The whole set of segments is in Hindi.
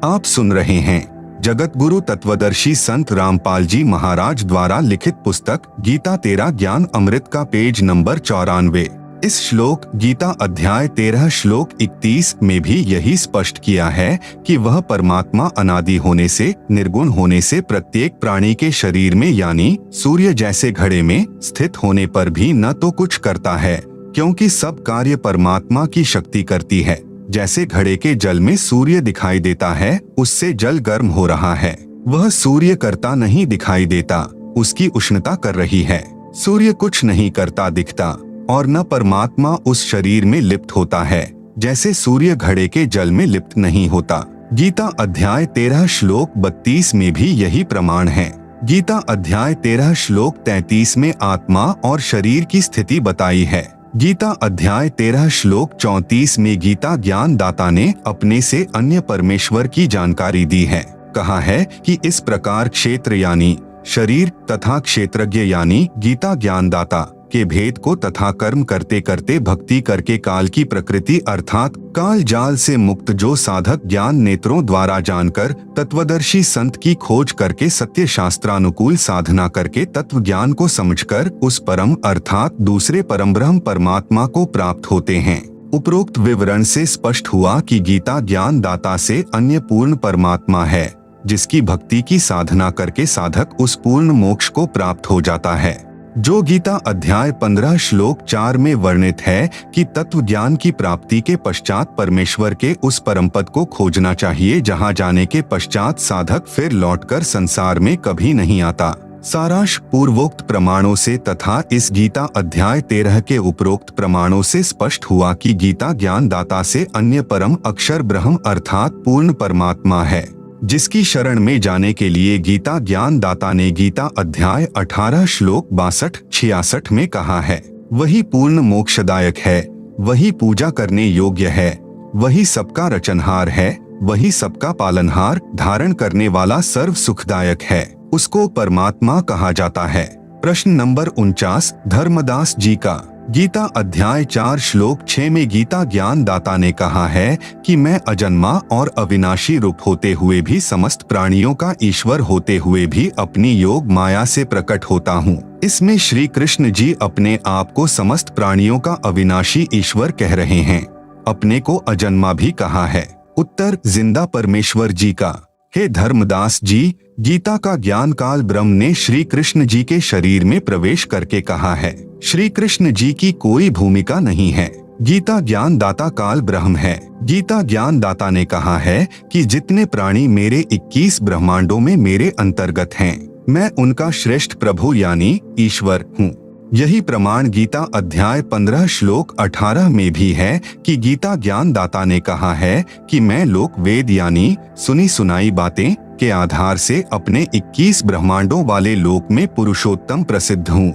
आप सुन रहे हैं जगत गुरु तत्वदर्शी संत रामपाल जी महाराज द्वारा लिखित पुस्तक गीता तेरा ज्ञान अमृत का पेज नंबर 94। इस श्लोक गीता अध्याय 13 श्लोक 31 में भी यही स्पष्ट किया है कि वह परमात्मा अनादि होने से, निर्गुण होने से प्रत्येक प्राणी के शरीर में यानी सूर्य जैसे घड़े में स्थित होने पर भी न तो कुछ करता है, क्योंकि सब कार्य परमात्मा की शक्ति करती है। जैसे घड़े के जल में सूर्य दिखाई देता है, उससे जल गर्म हो रहा है, वह सूर्य करता नहीं दिखाई देता, उसकी उष्णता कर रही है। सूर्य कुछ नहीं करता दिखता और न परमात्मा उस शरीर में लिप्त होता है, जैसे सूर्य घड़े के जल में लिप्त नहीं होता। गीता अध्याय 13 श्लोक 32 में भी यही प्रमाण है। गीता अध्याय 13 श्लोक 33 में आत्मा और शरीर की स्थिति बताई है। गीता अध्याय 13 श्लोक 34 में गीता ज्ञान दाता ने अपने से अन्य परमेश्वर की जानकारी दी है। कहा है कि इस प्रकार क्षेत्र यानी शरीर तथा क्षेत्रज्ञ यानी गीता ज्ञान दाता के भेद को तथा कर्म करते करते भक्ति करके काल की प्रकृति अर्थात काल जाल से मुक्त जो साधक ज्ञान नेत्रों द्वारा जानकर तत्वदर्शी संत की खोज करके सत्य शास्त्रानुकूल साधना करके तत्व ज्ञान को समझकर उस परम अर्थात दूसरे परम ब्रह्म परमात्मा को प्राप्त होते हैं। उपरोक्त विवरण से स्पष्ट हुआ कि गीता ज्ञान दाता से अन्य पूर्ण परमात्मा है, जिसकी भक्ति की साधना करके साधक उस पूर्ण मोक्ष को प्राप्त हो जाता है, जो गीता अध्याय 15 श्लोक 4 में वर्णित है कि तत्व ज्ञान की प्राप्ति के पश्चात परमेश्वर के उस परम पद को खोजना चाहिए, जहां जाने के पश्चात साधक फिर लौटकर संसार में कभी नहीं आता। सारांश पूर्वोक्त प्रमाणों से तथा इस गीता अध्याय 13 के उपरोक्त प्रमाणों से स्पष्ट हुआ कि गीता ज्ञान दाता से अन्य परम अक्षर ब्रह्म अर्थात पूर्ण परमात्मा है, जिसकी शरण में जाने के लिए गीता ज्ञान दाता ने गीता अध्याय 18 श्लोक 62-66 में कहा है। वही पूर्ण मोक्षदायक है, वही पूजा करने योग्य है, वही सबका रचनहार है, वही सबका पालनहार धारण करने वाला सर्व सुखदायक है, उसको परमात्मा कहा जाता है। प्रश्न नंबर 49 धर्मदास जी का। गीता अध्याय 4 श्लोक 6 में गीता ज्ञान दाता ने कहा है कि मैं अजन्मा और अविनाशी रूप होते हुए भी समस्त प्राणियों का ईश्वर होते हुए भी अपनी योग माया से प्रकट होता हूँ। इसमें श्री कृष्ण जी अपने आप को समस्त प्राणियों का अविनाशी ईश्वर कह रहे हैं। अपने को अजन्मा भी कहा है। उत्तर जिंदा परमेश्वर जी का। हे धर्मदास जी, गीता का ज्ञान काल ब्रह्म ने श्री कृष्ण जी के शरीर में प्रवेश करके कहा है। श्री कृष्ण जी की कोई भूमिका नहीं है। गीता ज्ञान दाता काल ब्रह्म है। गीता ज्ञान दाता ने कहा है कि जितने प्राणी मेरे 21 ब्रह्मांडों में मेरे अंतर्गत हैं, मैं उनका श्रेष्ठ प्रभु यानी ईश्वर हूँ। यही प्रमाण गीता अध्याय 15 श्लोक 18 में भी है कि गीता ज्ञान दाता ने कहा है कि मैं लोक वेद यानी सुनी सुनाई बातें के आधार से अपने 21 ब्रह्मांडों वाले लोक में पुरुषोत्तम प्रसिद्ध हूँ।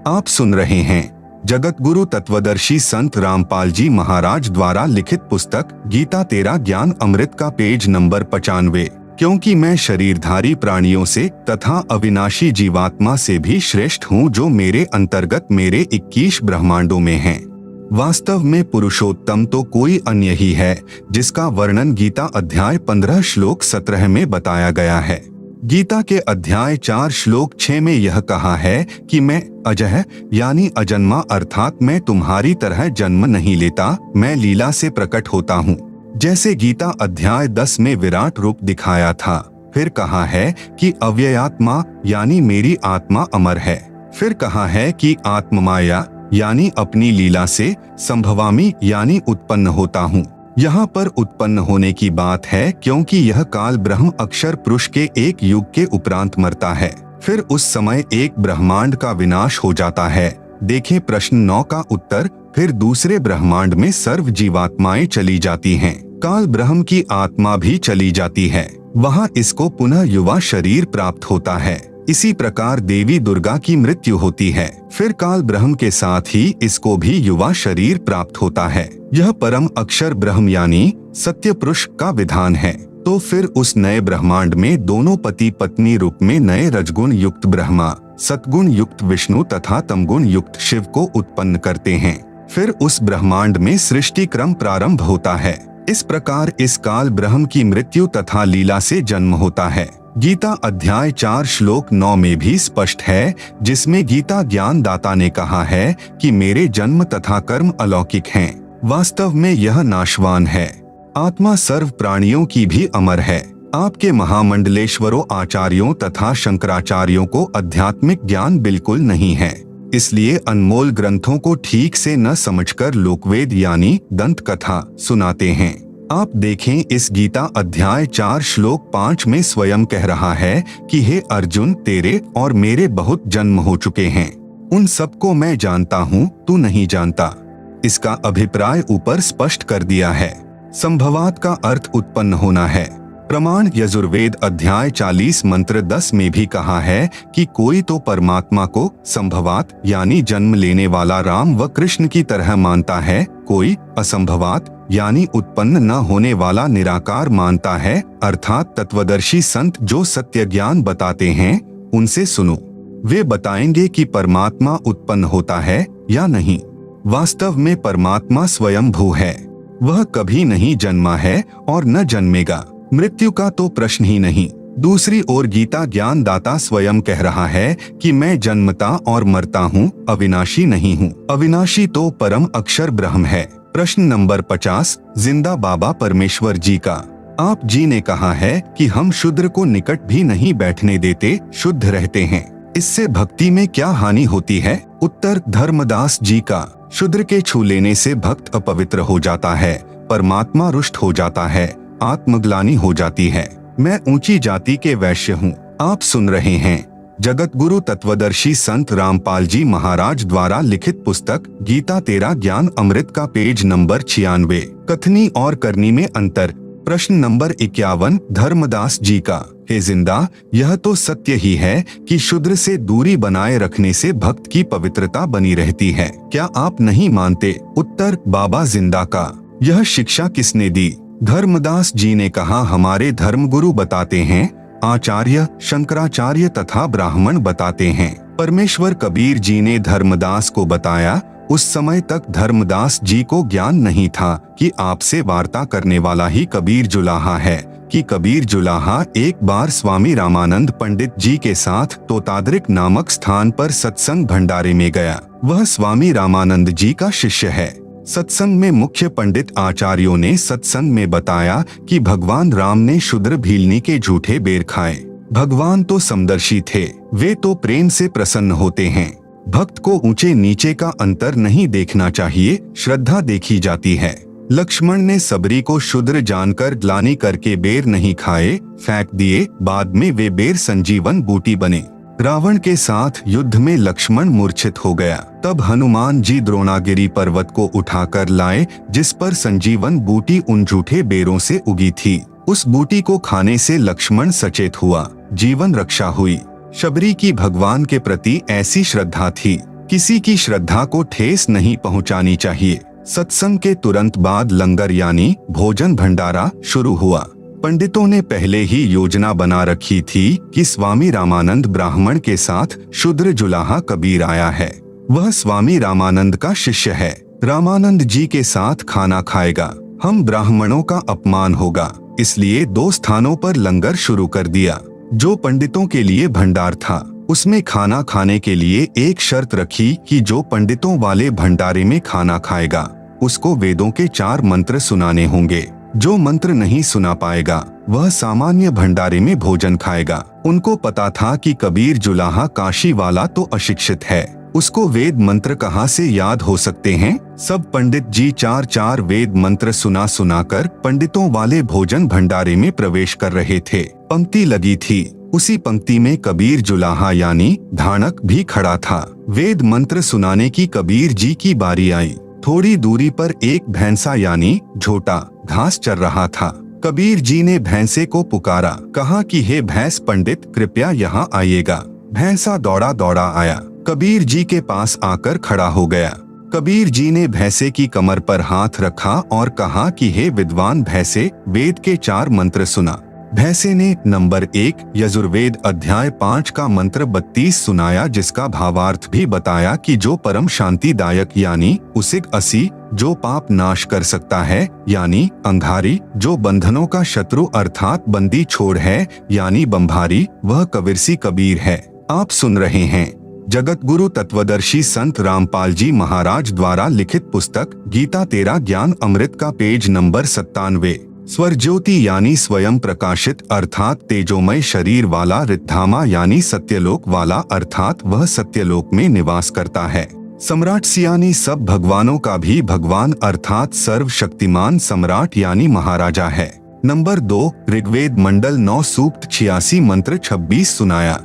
आप सुन रहे हैं जगत गुरु तत्वदर्शी संत रामपाल जी महाराज द्वारा लिखित पुस्तक गीता तेरा ज्ञान अमृत का पेज नंबर 95। क्योंकि मैं शरीरधारी प्राणियों से तथा अविनाशी जीवात्मा से भी श्रेष्ठ हूँ, जो मेरे अंतर्गत मेरे 21 ब्रह्मांडों में हैं। वास्तव में पुरुषोत्तम तो कोई अन्य ही है, जिसका वर्णन गीता अध्याय 15 श्लोक 17 में बताया गया है। गीता के अध्याय 4 श्लोक 6 में यह कहा है कि मैं अजह यानी अजन्मा अर्थात मैं तुम्हारी तरह जन्म नहीं लेता, मैं लीला से प्रकट होता हूँ। जैसे गीता अध्याय 10 में विराट रूप दिखाया था। फिर कहा है कि अव्ययात्मा यानी मेरी आत्मा अमर है। फिर कहा है कि आत्ममाया यानी अपनी लीला से संभवामी यानी उत्पन्न होता हूँ। यहाँ पर उत्पन्न होने की बात है, क्योंकि यह काल ब्रह्म अक्षर पुरुष के एक युग के उपरांत मरता है। फिर उस समय एक ब्रह्मांड का विनाश हो जाता है। देखें प्रश्न 9 का उत्तर। फिर दूसरे ब्रह्मांड में सर्व जीवात्माएं चली जाती हैं। काल ब्रह्म की आत्मा भी चली जाती है। वहाँ इसको पुनः युवा शरीर प्राप्त होता है। इसी प्रकार देवी दुर्गा की मृत्यु होती है। फिर काल ब्रह्म के साथ ही इसको भी युवा शरीर प्राप्त होता है। यह परम अक्षर ब्रह्म यानी सत्य पुरुष का विधान है। तो फिर उस नए ब्रह्मांड में दोनों पति पत्नी रूप में नए रजगुण युक्त ब्रह्मा, सतगुण युक्त विष्णु तथा तमगुण युक्त शिव को उत्पन्न करते हैं। फिर उस ब्रह्मांड में सृष्टि क्रम प्रारंभ होता है। इस प्रकार इस काल ब्रह्म की मृत्यु तथा लीला से जन्म होता है। गीता अध्याय 4 श्लोक 9 में भी स्पष्ट है, जिसमें गीता ज्ञान दाता ने कहा है कि मेरे जन्म तथा कर्म अलौकिक हैं। वास्तव में यह नाशवान है। आत्मा सर्व प्राणियों की भी अमर है। आपके महामंडलेश्वरों आचार्यों तथा शंकराचार्यों को आध्यात्मिक ज्ञान बिल्कुल नहीं है, इसलिए अनमोल ग्रंथों को ठीक से न समझकर लोकवेद यानी दंत कथा सुनाते हैं। आप देखें, इस गीता अध्याय 4 श्लोक 5 में स्वयं कह रहा है कि हे अर्जुन, तेरे और मेरे बहुत जन्म हो चुके हैं, उन सबको मैं जानता हूँ, तू नहीं जानता। इसका अभिप्राय ऊपर स्पष्ट कर दिया है। संभवात का अर्थ उत्पन्न होना है। प्रमाण यजुर्वेद अध्याय 40 मंत्र 10 में भी कहा है कि कोई तो परमात्मा को संभवात यानी जन्म लेने वाला राम व कृष्ण की तरह मानता है, कोई असंभवात यानी उत्पन्न न होने वाला निराकार मानता है। अर्थात तत्वदर्शी संत जो सत्य ज्ञान बताते हैं उनसे सुनो, वे बताएंगे कि परमात्मा उत्पन्न होता है या नहीं। वास्तव में परमात्मा स्वयं भू है, वह कभी नहीं जन्मा है और न जन्मेगा। मृत्यु का तो प्रश्न ही नहीं। दूसरी ओर गीता ज्ञान दाता स्वयं कह रहा है कि मैं जन्मता और मरता हूँ, अविनाशी नहीं हूँ। अविनाशी तो परम अक्षर ब्रह्म है। प्रश्न नंबर 50 जिंदा बाबा परमेश्वर जी का। आप जी ने कहा है कि हम शूद्र को निकट भी नहीं बैठने देते, शुद्ध रहते हैं, इससे भक्ति में क्या हानि होती है? उत्तर धर्मदास जी का। शूद्र के छू लेने से भक्त अपवित्र हो जाता है, परमात्मा रुष्ट हो जाता है, आत्मग्लानि हो जाती है। मैं ऊंची जाति के वैश्य हूँ। आप सुन रहे हैं जगत गुरु तत्वदर्शी संत रामपाल जी महाराज द्वारा लिखित पुस्तक गीता तेरा ज्ञान अमृत का पेज नंबर 96 कथनी और करनी में अंतर। प्रश्न नंबर 51 धर्मदास जी का। हे जिंदा, यह तो सत्य ही है कि शूद्र से दूरी बनाए रखने से भक्त की पवित्रता बनी रहती है, क्या आप नहीं मानते? उत्तर बाबा जिंदा का। यह शिक्षा किसने दी? धर्मदास जी ने कहा, हमारे धर्मगुरु बताते हैं, आचार्य शंकराचार्य तथा ब्राह्मण बताते हैं। परमेश्वर कबीर जी ने धर्मदास को बताया। उस समय तक धर्मदास जी को ज्ञान नहीं था कि आपसे वार्ता करने वाला ही कबीर जुलाहा है, कि कबीर जुलाहा एक बार स्वामी रामानंद पंडित जी के साथ तोताद्रिक नामक स्थान पर सत्संग भंडारे में गया। वह स्वामी रामानंद जी का शिष्य है। सत्संग में मुख्य पंडित आचार्यों ने सत्संग में बताया कि भगवान राम ने शूद्र भीलनी के झूठे बेर खाए। भगवान तो समदर्शी थे, वे तो प्रेम से प्रसन्न होते हैं। भक्त को ऊंचे नीचे का अंतर नहीं देखना चाहिए, श्रद्धा देखी जाती है। लक्ष्मण ने सबरी को शूद्र जानकर ग्लानि करके बेर नहीं खाए, फेंक दिए। बाद में वे बेर संजीवन बूटी बने। रावण के साथ युद्ध में लक्ष्मण मूर्छित हो गया। तब हनुमान जी द्रोणागिरी पर्वत को उठाकर लाए, जिस पर संजीवन बूटी उन झूठे बेरों से उगी थी। उस बूटी को खाने से लक्ष्मण सचेत हुआ, जीवन रक्षा हुई। शबरी की भगवान के प्रति ऐसी श्रद्धा थी। किसी की श्रद्धा को ठेस नहीं पहुंचानी चाहिए। सत्संग के तुरंत बाद लंगर यानी भोजन भंडारा शुरू हुआ। पंडितों ने पहले ही योजना बना रखी थी कि स्वामी रामानंद ब्राह्मण के साथ शूद्र जुलाहा कबीर आया है। वह स्वामी रामानंद का शिष्य है। रामानंद जी के साथ खाना खाएगा। हम ब्राह्मणों का अपमान होगा, इसलिए 2 स्थानों पर लंगर शुरू कर दिया। जो पंडितों के लिए भंडार था, उसमें खाना खाने के लिए एक शर्त रखी कि जो पंडितों वाले भंडारे में खाना खाएगा, उसको वेदों के 4 मंत्र सुनाने होंगे। जो मंत्र नहीं सुना पाएगा, वह सामान्य भंडारे में भोजन खाएगा। उनको पता था कि कबीर जुलाहा काशी वाला तो अशिक्षित है, उसको वेद मंत्र कहाँ से याद हो सकते हैं। सब पंडित जी 4 वेद मंत्र सुनाकर पंडितों वाले भोजन भंडारे में प्रवेश कर रहे थे। पंक्ति लगी थी, उसी पंक्ति में कबीर जुलाहा यानी धानक भी खड़ा था। वेद मंत्र सुनाने की कबीर जी की बारी आई। थोड़ी दूरी पर एक भैंसा यानी झोटा घास चर रहा था। कबीर जी ने भैंसे को पुकारा, कहा कि हे भैंस पंडित, कृपया यहाँ आइएगा। भैंसा दौड़ा दौड़ा आया, कबीर जी के पास आकर खड़ा हो गया। कबीर जी ने भैंसे की कमर पर हाथ रखा और कहा कि हे विद्वान भैंसे, वेद के 4 मंत्र सुना। भैंसे ने नंबर 1 यजुर्वेद अध्याय 5 का मंत्र 32 सुनाया, जिसका भावार्थ भी बताया कि जो परम शांतिदायक यानी उसिग असी, जो पाप नाश कर सकता है यानी अंगारी, जो बंधनों का शत्रु अर्थात बंदी छोड़ है यानी बंभारी, वह कविरसी कबीर है। आप सुन रहे हैं जगत गुरु तत्वदर्शी संत रामपाल जी महाराज द्वारा लिखित पुस्तक गीता तेरा ज्ञान अमृत का पेज नंबर 97। स्वर ज्योति यानी स्वयं प्रकाशित अर्थात तेजोमय शरीर वाला, रिद्धामा यानी सत्यलोक वाला अर्थात वह सत्यलोक में निवास करता है। सम्राट यानी सब भगवानों का भी भगवान अर्थात सर्वशक्तिमान सम्राट यानी महाराजा है। नंबर 2 ऋग्वेद मंडल 9 सूक्त 86 मंत्र 26 सुनाया,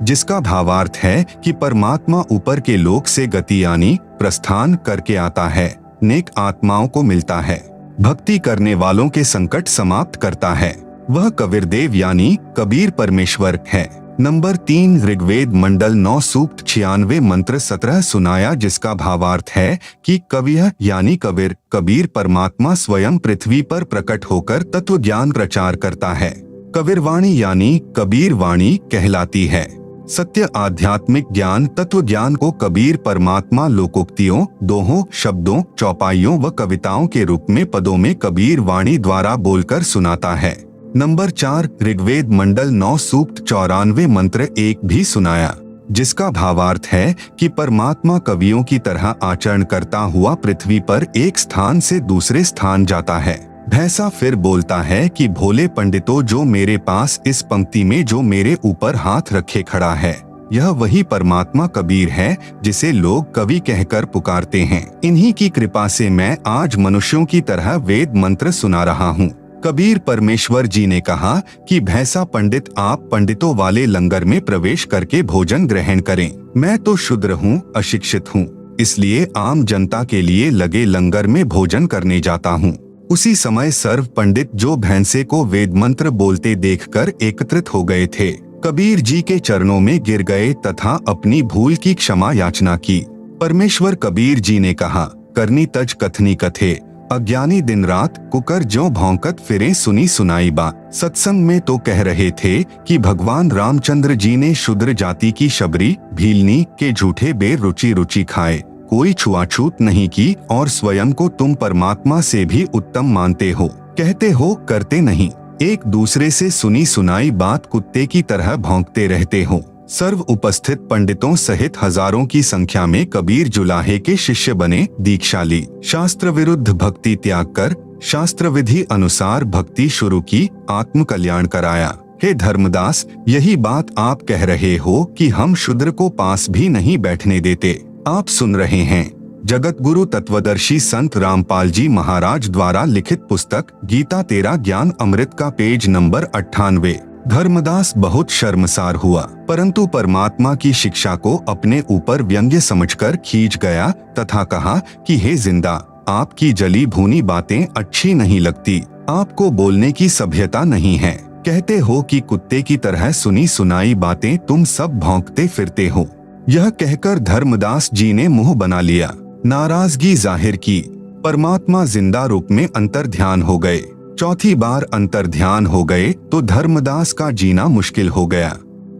जिसका भावार्थ है कि परमात्मा ऊपर के लोक से गति यानी प्रस्थान करके आता है, नेक आत्माओं को मिलता है, भक्ति करने वालों के संकट समाप्त करता है। वह कबीरदेव यानी कबीर परमेश्वर है। नंबर 3 ऋग्वेद मंडल 9 सूक्त 96 मंत्र 17 सुनाया, जिसका भावार्थ है कि कवियः यानी कबीर, कबीर परमात्मा स्वयं पृथ्वी पर प्रकट होकर तत्व ज्ञान प्रचार करता है। कबीरवाणी यानी कबीर वाणी कहलाती है। सत्य आध्यात्मिक ज्ञान तत्व ज्ञान को कबीर परमात्मा लोकोक्तियों, दोहों, शब्दों, चौपाइयों व कविताओं के रूप में पदों में कबीर वाणी द्वारा बोलकर सुनाता है। नंबर 4 ऋग्वेद मंडल 9 सूक्त 94 मंत्र 1 भी सुनाया, जिसका भावार्थ है कि परमात्मा कवियों की तरह आचरण करता हुआ पृथ्वी पर एक स्थान से दूसरे स्थान जाता है। भैंसा फिर बोलता है कि भोले पंडितों, जो मेरे पास इस पंक्ति में जो मेरे ऊपर हाथ रखे खड़ा है, यह वही परमात्मा कबीर है जिसे लोग कवि कहकर पुकारते हैं। इन्हीं की कृपा से मैं आज मनुष्यों की तरह वेद मंत्र सुना रहा हूँ। कबीर परमेश्वर जी ने कहा कि भैंसा पंडित, आप पंडितों वाले लंगर में प्रवेश करके भोजन ग्रहण करें। मैं तो शूद्र हूँ, अशिक्षित हूँ, इसलिए आम जनता के लिए लगे लंगर में भोजन करने जाता हूँ। उसी समय सर्व पंडित जो भैंसे को वेद मंत्र बोलते देखकर एकत्रित हो गए थे, कबीर जी के चरणों में गिर गए तथा अपनी भूल की क्षमा याचना की। परमेश्वर कबीर जी ने कहा, करनी तज कथनी कथे, अज्ञानी दिन रात कुकर ज्यों भौंकत फिरे सुनी सुनाई बात। सत्संग में तो कह रहे थे कि भगवान रामचंद्र जी ने शूद्र जाति की शबरी भीलनी के झूठे बेर रुचि रुचि खाए, कोई छुआछूत नहीं की और स्वयं को तुम परमात्मा से भी उत्तम मानते हो, कहते हो करते नहीं, एक दूसरे से सुनी सुनाई बात कुत्ते की तरह भौंकते रहते हो। सर्व उपस्थित पंडितों सहित हजारों की संख्या में कबीर जुलाहे के शिष्य बने, दीक्षा ली, शास्त्र विरुद्ध भक्ति त्याग कर शास्त्र विधि अनुसार भक्ति शुरू की, आत्म कल्याण कराया। हे धर्मदास, यही बात आप कह रहे हो कि हम शूद्र को पास भी नहीं बैठने देते। आप सुन रहे हैं जगत गुरु तत्वदर्शी संत रामपाल जी महाराज द्वारा लिखित पुस्तक गीता तेरा ज्ञान अमृत का पेज नंबर 98। धर्मदास बहुत शर्मसार हुआ, परंतु परमात्मा की शिक्षा को अपने ऊपर व्यंग्य समझकर खींच गया तथा कहा कि हे जिंदा, आपकी जली भूनी बातें अच्छी नहीं लगती, आपको बोलने की सभ्यता नहीं है, कहते हो कि कुत्ते की तरह सुनी सुनाई बातें तुम सब भौंकते फिरते हो। यह कहकर धर्मदास जी ने मुंह बना लिया, नाराजगी जाहिर की। परमात्मा जिंदा रूप में अंतर ध्यान हो गए। चौथी बार अंतर ध्यान हो गए तो धर्मदास का जीना मुश्किल हो गया,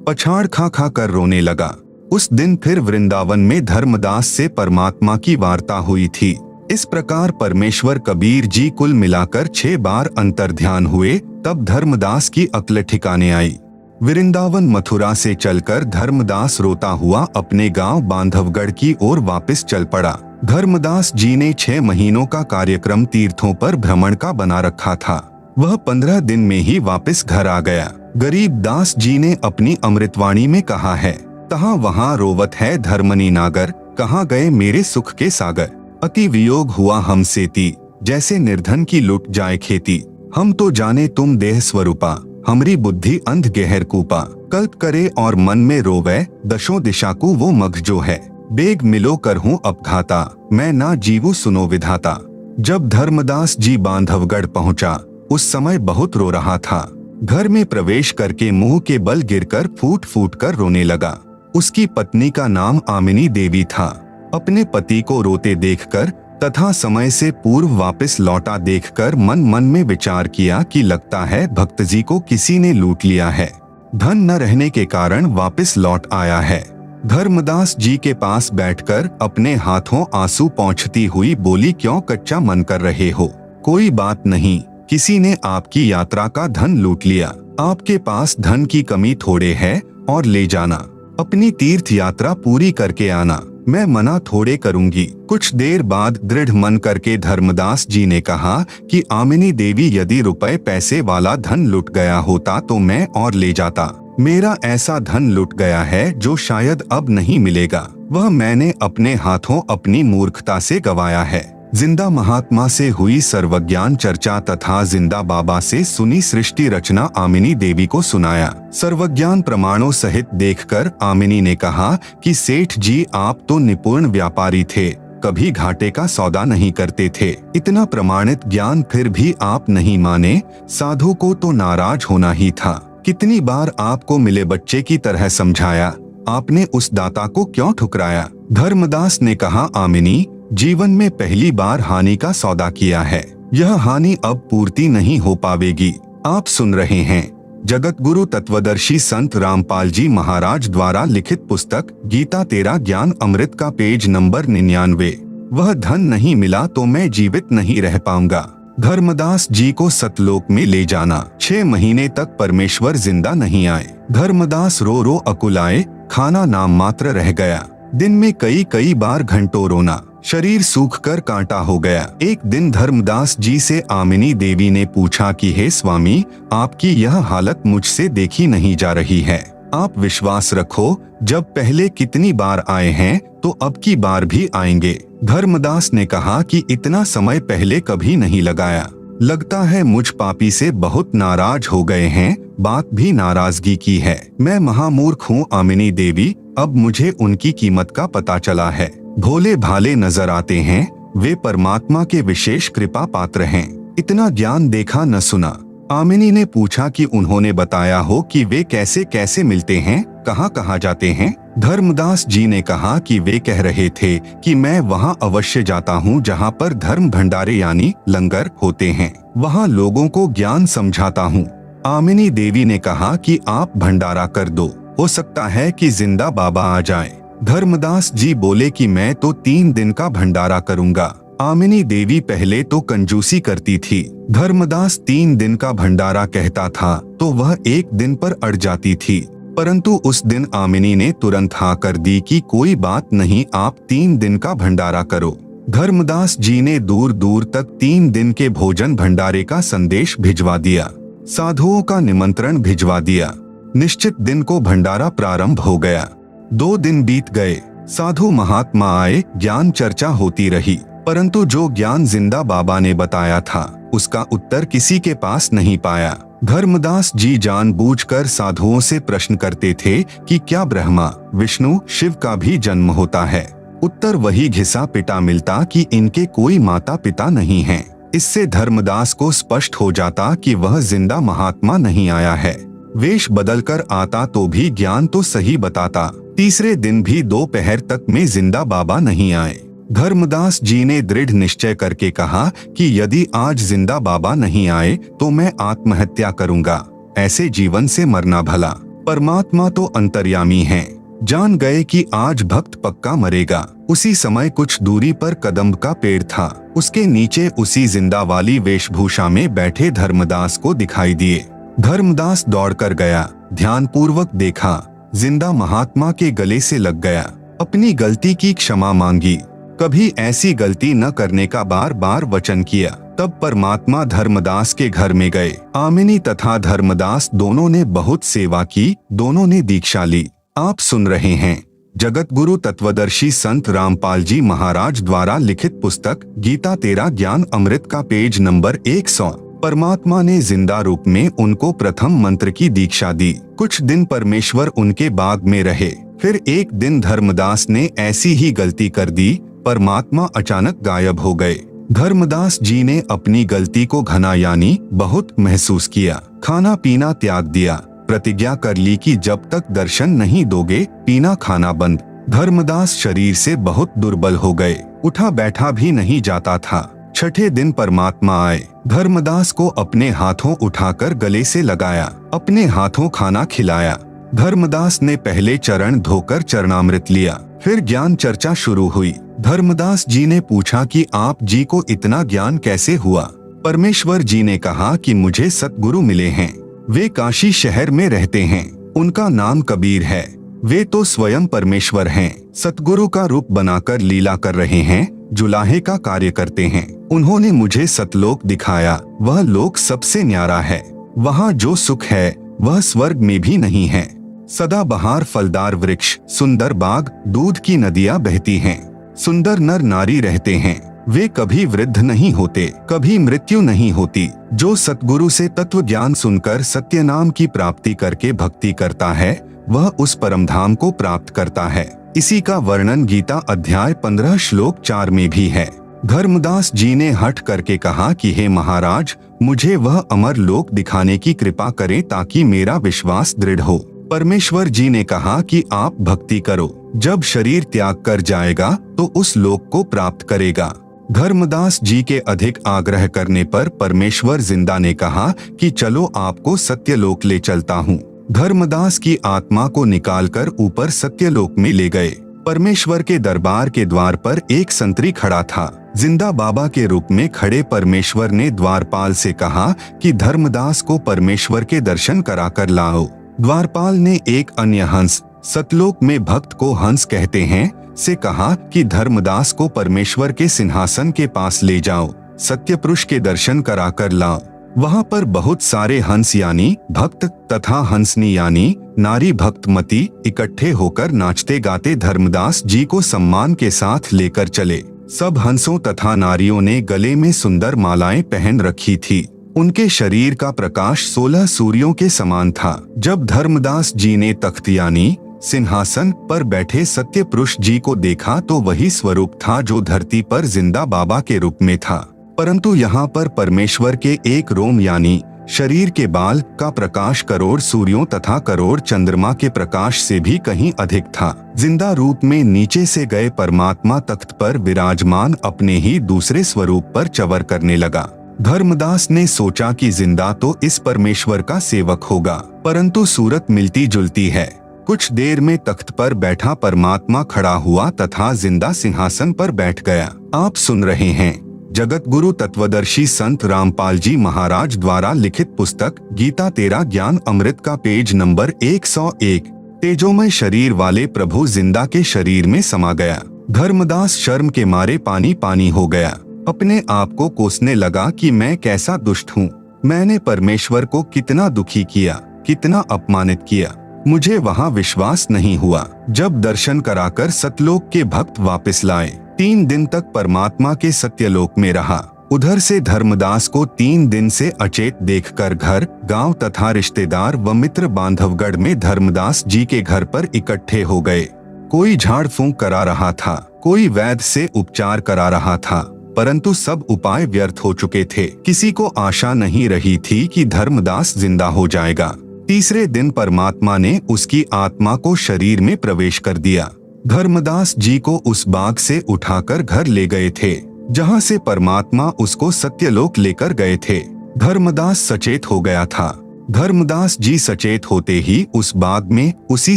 पछाड़ खा खा कर रोने लगा। उस दिन फिर वृंदावन में धर्मदास से परमात्मा की वार्ता हुई थी। इस प्रकार परमेश्वर कबीर जी कुल मिलाकर 6 बार अंतर ध्यान हुए, तब धर्मदास की अक्ल ठिकाने आई। वृंदावन मथुरा से चलकर धर्मदास रोता हुआ अपने गांव बांधवगढ़ की ओर वापस चल पड़ा। धर्मदास जी ने 6 महीनों का कार्यक्रम तीर्थों पर भ्रमण का बना रखा था। वह 15 दिन में ही वापस घर आ गया। गरीब दास जी ने अपनी अमृतवाणी में कहा है, तहाँ वहाँ रोवत है धर्मनी नागर, कहाँ गए मेरे सुख के सागर। अति वियोग हुआ हमसे ती, जैसे निर्धन की लुट जाए खेती। हम तो जाने तुम देह स्वरूपा, हमरी बुद्धि अंध गहर कूपा। कल्प करे और मन में रोवे, दशों दिशा को वो मग जो है। बेग मिलो कर हूँ अपघाता, मैं ना जीवू सुनो विधाता। जब धर्मदास जी बांधवगढ़ पहुँचा, उस समय बहुत रो रहा था। घर में प्रवेश करके मुंह के बल गिरकर फूट फूट कर रोने लगा। उसकी पत्नी का नाम आमिनी देवी था। अपने पति को रोते देखकर तथा समय से पूर्व वापस लौटा देखकर मन मन में विचार किया कि लगता है भक्त जी को किसी ने लूट लिया है। धन न रहने के कारण वापस लौट आया है। धर्मदास जी के पास बैठकर अपने हाथों आंसू पोंछती हुई बोली, क्यों कच्चा मन कर रहे हो? कोई बात नहीं, किसी ने आपकी यात्रा का धन लूट लिया। आपके पास धन की कमी थोड़े है और ले जाना, अपनी तीर्थ यात्रा पूरी करके आना, मैं मना थोड़े करूंगी। कुछ देर बाद दृढ़ मन करके धर्मदास जी ने कहा कि आमिनी देवी, यदि रुपए पैसे वाला धन लुट गया होता तो मैं और ले जाता। मेरा ऐसा धन लुट गया है जो शायद अब नहीं मिलेगा। वह मैंने अपने हाथों अपनी मूर्खता से गवाया है। जिंदा महात्मा से हुई सर्वज्ञान चर्चा तथा जिंदा बाबा से सुनी सृष्टि रचना आमिनी देवी को सुनाया। सर्वज्ञान प्रमाणों सहित देखकर आमिनी ने कहा कि सेठ जी, आप तो निपुण व्यापारी थे, कभी घाटे का सौदा नहीं करते थे। इतना प्रमाणित ज्ञान फिर भी आप नहीं माने, साधु को तो नाराज होना ही था। कितनी बार आपको मिले बच्चे की तरह समझाया, आपने उस दाता को क्यों ठुकराया? धर्मदास ने कहा, आमिनी, जीवन में पहली बार हानि का सौदा किया है। यह हानि अब पूर्ति नहीं हो पावेगी। आप सुन रहे हैं जगत गुरु तत्वदर्शी संत रामपाल जी महाराज द्वारा लिखित पुस्तक गीता तेरा ज्ञान अमृत का पेज नंबर 99। वह धन नहीं मिला तो मैं जीवित नहीं रह पाऊंगा। धर्मदास जी को सतलोक में ले जाना। 6 महीने तक परमेश्वर जिंदा नहीं आए। धर्मदास रो रो अकुलाए, खाना नाम मात्र रह गया। दिन में कई बार घंटों रोना, शरीर सूखकर कांटा हो गया। एक दिन धर्मदास जी से आमिनी देवी ने पूछा कि हे स्वामी, आपकी यह हालत मुझसे देखी नहीं जा रही है। आप विश्वास रखो, जब पहले कितनी बार आए हैं तो अब की बार भी आएंगे। धर्मदास ने कहा कि इतना समय पहले कभी नहीं लगाया। लगता है मुझ पापी से बहुत नाराज हो गए हैं। बात भी नाराजगी की है। मैं महामूर्ख हूँ आमिनी देवी, अब मुझे उनकी कीमत का पता चला है। भोले भाले नजर आते हैं, वे परमात्मा के विशेष कृपा पात्र हैं। इतना ज्ञान देखा न सुना। आमिनी ने पूछा कि उन्होंने बताया हो कि वे कैसे कैसे मिलते हैं, कहाँ कहाँ जाते हैं? धर्मदास जी ने कहा कि वे कह रहे थे कि मैं वहाँ अवश्य जाता हूँ जहाँ पर धर्म भंडारे यानी लंगर होते हैं, वहाँ लोगों को ज्ञान समझाता हूँ। आमिनी देवी ने कहा कि आप भंडारा कर दो, हो सकता है कि जिंदा बाबा आ जाए। धर्मदास जी बोले कि मैं तो 3 दिन का भंडारा करूंगा। आमिनी देवी पहले तो कंजूसी करती थी। धर्मदास 3 दिन का भंडारा कहता था तो वह 1 दिन पर अड़ जाती थी, परंतु उस दिन आमिनी ने तुरंत हाँ कर दी कि कोई बात नहीं, आप 3 दिन का भंडारा करो। धर्मदास जी ने दूर दूर तक 3 दिन के भोजन भंडारे का संदेश भिजवा दिया, साधुओं का निमंत्रण भिजवा दिया। निश्चित दिन को भंडारा प्रारंभ हो गया। 2 दिन बीत गए, साधु महात्मा आए, ज्ञान चर्चा होती रही, परंतु जो ज्ञान जिंदा बाबा ने बताया था उसका उत्तर किसी के पास नहीं पाया। धर्मदास जी जानबूझकर साधुओं से प्रश्न करते थे कि क्या ब्रह्मा, विष्णु, शिव का भी जन्म होता है? उत्तर वही घिसा पिटा मिलता कि इनके कोई माता पिता नहीं हैं। इससे धर्मदास को स्पष्ट हो जाता कि वह जिंदा महात्मा नहीं आया है। वेश बदलकर आता तो भी ज्ञान तो सही बताता। तीसरे दिन भी दोपहर तक में जिंदा बाबा नहीं आए। धर्मदास जी ने दृढ़ निश्चय करके कहा कि यदि आज जिंदा बाबा नहीं आए तो मैं आत्महत्या करूंगा। ऐसे जीवन से मरना भला। परमात्मा तो अंतर्यामी हैं। जान गए कि आज भक्त पक्का मरेगा। उसी समय कुछ दूरी पर कदम्ब का पेड़ था, उसके नीचे उसी जिंदा वाली वेशभूषा में बैठे धर्मदास को दिखाई दिए। धर्मदास दौड़कर गया, ध्यानपूर्वक देखा, जिंदा महात्मा के गले से लग गया, अपनी गलती की क्षमा मांगी, कभी ऐसी गलती न करने का बार बार वचन किया। तब परमात्मा धर्मदास के घर में गए। आमिनी तथा धर्मदास दोनों ने बहुत सेवा की, दोनों ने दीक्षा ली। आप सुन रहे हैं जगत गुरु तत्वदर्शी संत रामपाल जी महाराज द्वारा लिखित पुस्तक गीता तेरा ज्ञान अमृत का पेज नंबर 100। परमात्मा ने जिंदा रूप में उनको प्रथम मंत्र की दीक्षा दी। कुछ दिन परमेश्वर उनके बाग में रहे। फिर एक दिन धर्मदास ने ऐसी ही गलती कर दी, परमात्मा अचानक गायब हो गए। धर्मदास जी ने अपनी गलती को घना यानी बहुत महसूस किया। खाना पीना त्याग दिया, प्रतिज्ञा कर ली कि जब तक दर्शन नहीं दोगे पीना खाना बंद। धर्मदास शरीर से बहुत दुर्बल हो गए। उठा बैठा भी नहीं जाता था। छठे दिन परमात्मा आए, धर्मदास को अपने हाथों उठाकर गले से लगाया, अपने हाथों खाना खिलाया। धर्मदास ने पहले चरण धोकर चरणामृत लिया, फिर ज्ञान चर्चा शुरू हुई। धर्मदास जी ने पूछा कि आप जी को इतना ज्ञान कैसे हुआ? परमेश्वर जी ने कहा कि मुझे सतगुरु मिले हैं, वे काशी शहर में रहते हैं, उनका नाम कबीर है, वे तो स्वयं परमेश्वर हैं, सतगुरु का रूप बनाकर लीला कर रहे हैं, जुलाहे का कार्य करते हैं। उन्होंने मुझे सतलोक दिखाया, वह लोक सबसे न्यारा है, वहाँ जो सुख है वह स्वर्ग में भी नहीं है। सदाबहार फलदार वृक्ष, सुंदर बाग, दूध की नदियाँ बहती हैं, सुंदर नर नारी रहते हैं, वे कभी वृद्ध नहीं होते, कभी मृत्यु नहीं होती। जो सतगुरु से तत्व ज्ञान सुनकर सत्य नाम की प्राप्ति करके भक्ति करता है वह उस परमधाम को प्राप्त करता है। इसी का वर्णन गीता अध्याय 15 श्लोक 4 में भी है। धर्मदास जी ने हठ करके कहा कि हे महाराज, मुझे वह अमर लोक दिखाने की कृपा करें ताकि मेरा विश्वास दृढ़ हो। परमेश्वर जी ने कहा कि आप भक्ति करो, जब शरीर त्याग कर जाएगा तो उस लोक को प्राप्त करेगा। धर्मदास जी के अधिक आग्रह करने पर परमेश्वर जिंदा ने कहा कि चलो आपको सत्यलोक ले चलता हूँ। धर्मदास की आत्मा को निकालकर ऊपर सत्यलोक में ले गए। परमेश्वर के दरबार के द्वार पर एक संतरी खड़ा था। जिंदा बाबा के रूप में खड़े परमेश्वर ने द्वारपाल से कहा कि धर्मदास को परमेश्वर के दर्शन कराकर लाओ। द्वारपाल ने एक अन्य हंस, सतलोक में भक्त को हंस कहते हैं, से कहा कि धर्मदास को परमेश्वर के सिंहासन के पास ले जाओ, सत्यपुरुष के दर्शन कराकर लाओ। वहाँ पर बहुत सारे हंस यानी भक्त तथा हंसनी यानी नारी भक्तमती इकट्ठे होकर नाचते गाते धर्मदास जी को सम्मान के साथ लेकर चले। सब हंसों तथा नारियों ने गले में सुंदर मालाएं पहन रखी थी। उनके शरीर का प्रकाश 16 सूर्यों के समान था। जब धर्मदास जी ने तख्त यानी सिंहासन पर बैठे सत्य पुरुष जी को देखा तो वही स्वरूप था जो धरती पर जिंदा बाबा के रूप में था, परंतु यहाँ पर परमेश्वर के एक रोम यानी शरीर के बाल का प्रकाश करोड़ सूर्यों तथा करोड़ चंद्रमा के प्रकाश से भी कहीं अधिक था। जिंदा रूप में नीचे से गए परमात्मा तख्त पर विराजमान अपने ही दूसरे स्वरूप पर चवर करने लगा। धर्मदास ने सोचा कि जिंदा तो इस परमेश्वर का सेवक होगा, परंतु सूरत मिलती जुलती है। कुछ देर में तख्त पर बैठा परमात्मा खड़ा हुआ तथा जिंदा सिंहासन पर बैठ गया। आप सुन रहे हैं जगत गुरु तत्वदर्शी संत रामपाल जी महाराज द्वारा लिखित पुस्तक गीता तेरा ज्ञान अमृत का पेज नंबर 101। तेजोमय शरीर वाले प्रभु जिंदा के शरीर में समा गया। धर्मदास शर्म के मारे पानी पानी हो गया। अपने आप को कोसने लगा कि मैं कैसा दुष्ट हूँ, मैंने परमेश्वर को कितना दुखी किया, कितना अपमानित किया। मुझे वहाँ विश्वास नहीं हुआ। जब दर्शन कराकर सतलोक के भक्त वापस लाए, 3 दिन तक परमात्मा के सत्यलोक में रहा। उधर से धर्मदास को 3 दिन से अचेत देखकर घर, गांव तथा रिश्तेदार व मित्र बांधवगढ़ में धर्मदास जी के घर पर इकट्ठे हो गए। कोई झाड़ फूंक करा रहा था, कोई वैद्य से उपचार करा रहा था, परंतु सब उपाय व्यर्थ हो चुके थे। किसी को आशा नहीं रही थी कि धर्मदास जिंदा हो जाएगा। तीसरे दिन परमात्मा ने उसकी आत्मा को शरीर में प्रवेश कर दिया। धर्मदास जी को उस बाग से उठाकर घर ले गए थे, जहां से परमात्मा उसको सत्यलोक लेकर गए थे। धर्मदास सचेत हो गया था। धर्मदास जी सचेत होते ही उस बाग में उसी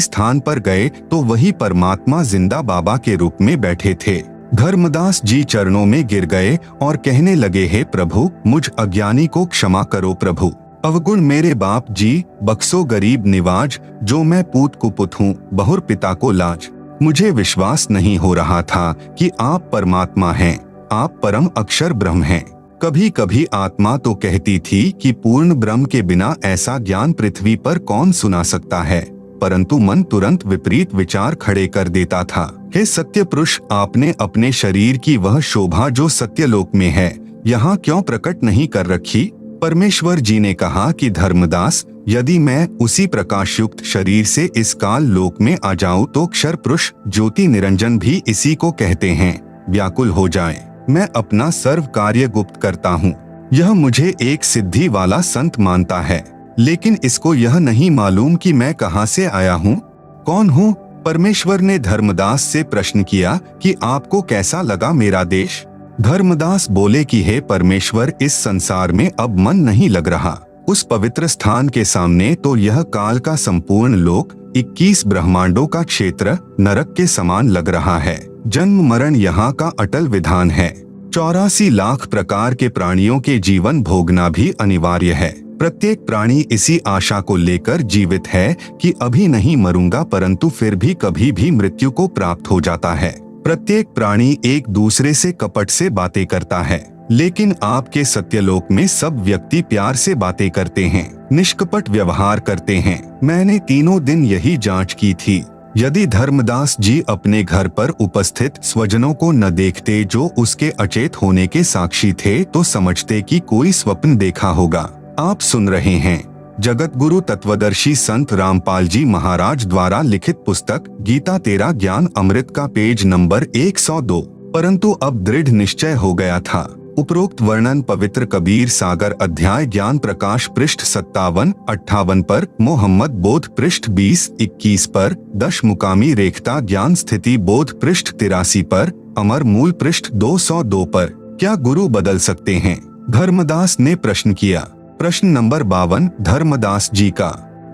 स्थान पर गए तो वही परमात्मा जिंदा बाबा के रूप में बैठे थे। धर्मदास जी चरणों में गिर गए और कहने लगे, हे प्रभु, मुझ अज्ञानी को क्षमा करो प्रभु, अवगुण मेरे बाप जी, बख्सो गरीब निवाज, जो मैं पूत कुपुत हूँ, बहुर पिता को लाज। मुझे विश्वास नहीं हो रहा था कि आप परमात्मा हैं, आप परम अक्षर ब्रह्म हैं। कभी कभी आत्मा तो कहती थी कि पूर्ण ब्रह्म के बिना ऐसा ज्ञान पृथ्वी पर कौन सुना सकता है, परंतु मन तुरंत विपरीत विचार खड़े कर देता था। हे सत्य पुरुष, आपने अपने शरीर की वह शोभा जो सत्यलोक में है, यहाँ क्यों प्रकट नहीं कर रखी? परमेश्वर जी ने कहा कि धर्मदास, यदि मैं उसी प्रकाश युक्त शरीर से इस काल लोक में आ जाऊं तो क्षर पुरुष ज्योति निरंजन भी इसी को कहते हैं, व्याकुल हो जाए। मैं अपना सर्व कार्य गुप्त करता हूँ। यह मुझे एक सिद्धि वाला संत मानता है, लेकिन इसको यह नहीं मालूम कि मैं कहाँ से आया हूँ, कौन हूँ, परमेश्वर ने धर्मदास से प्रश्न किया कि आपको कैसा लगा मेरा देश। धर्मदास बोले कि हे परमेश्वर, इस संसार में अब मन नहीं लग रहा। उस पवित्र स्थान के सामने तो यह काल का संपूर्ण लोक 21 ब्रह्मांडों का क्षेत्र नरक के समान लग रहा है। जन्म मरण यहाँ का अटल विधान है। 84 लाख प्रकार के प्राणियों के जीवन भोगना भी अनिवार्य है। प्रत्येक प्राणी इसी आशा को लेकर जीवित है कि अभी नहीं मरूंगा, परंतु फिर भी कभी भी मृत्यु को प्राप्त हो जाता है। प्रत्येक प्राणी एक दूसरे से कपट से बातें करता है, लेकिन आपके सत्यलोक में सब व्यक्ति प्यार से बातें करते हैं, निष्कपट व्यवहार करते हैं। मैंने तीनों दिन यही जांच की थी। यदि धर्मदास जी अपने घर पर उपस्थित स्वजनों को न देखते जो उसके अचेत होने के साक्षी थे, तो समझते कि कोई स्वप्न देखा होगा। आप सुन रहे हैं जगत गुरु तत्वदर्शी संत रामपाल जी महाराज द्वारा लिखित पुस्तक गीता तेरा ज्ञान अमृत का पेज नंबर 102। परंतु अब दृढ़ निश्चय हो गया था। उपरोक्त वर्णन पवित्र कबीर सागर अध्याय ज्ञान प्रकाश पृष्ठ 57-58 पर, मोहम्मद बोध पृष्ठ 20-21 पर, दशमुकामी रेखता ज्ञान स्थिति बोध पृष्ठ 83 पर, अमर मूल पृष्ठ 202 पर। क्या गुरु बदल सकते हैं? धर्मदास ने प्रश्न किया। प्रश्न नंबर 52 धर्मदास जी का।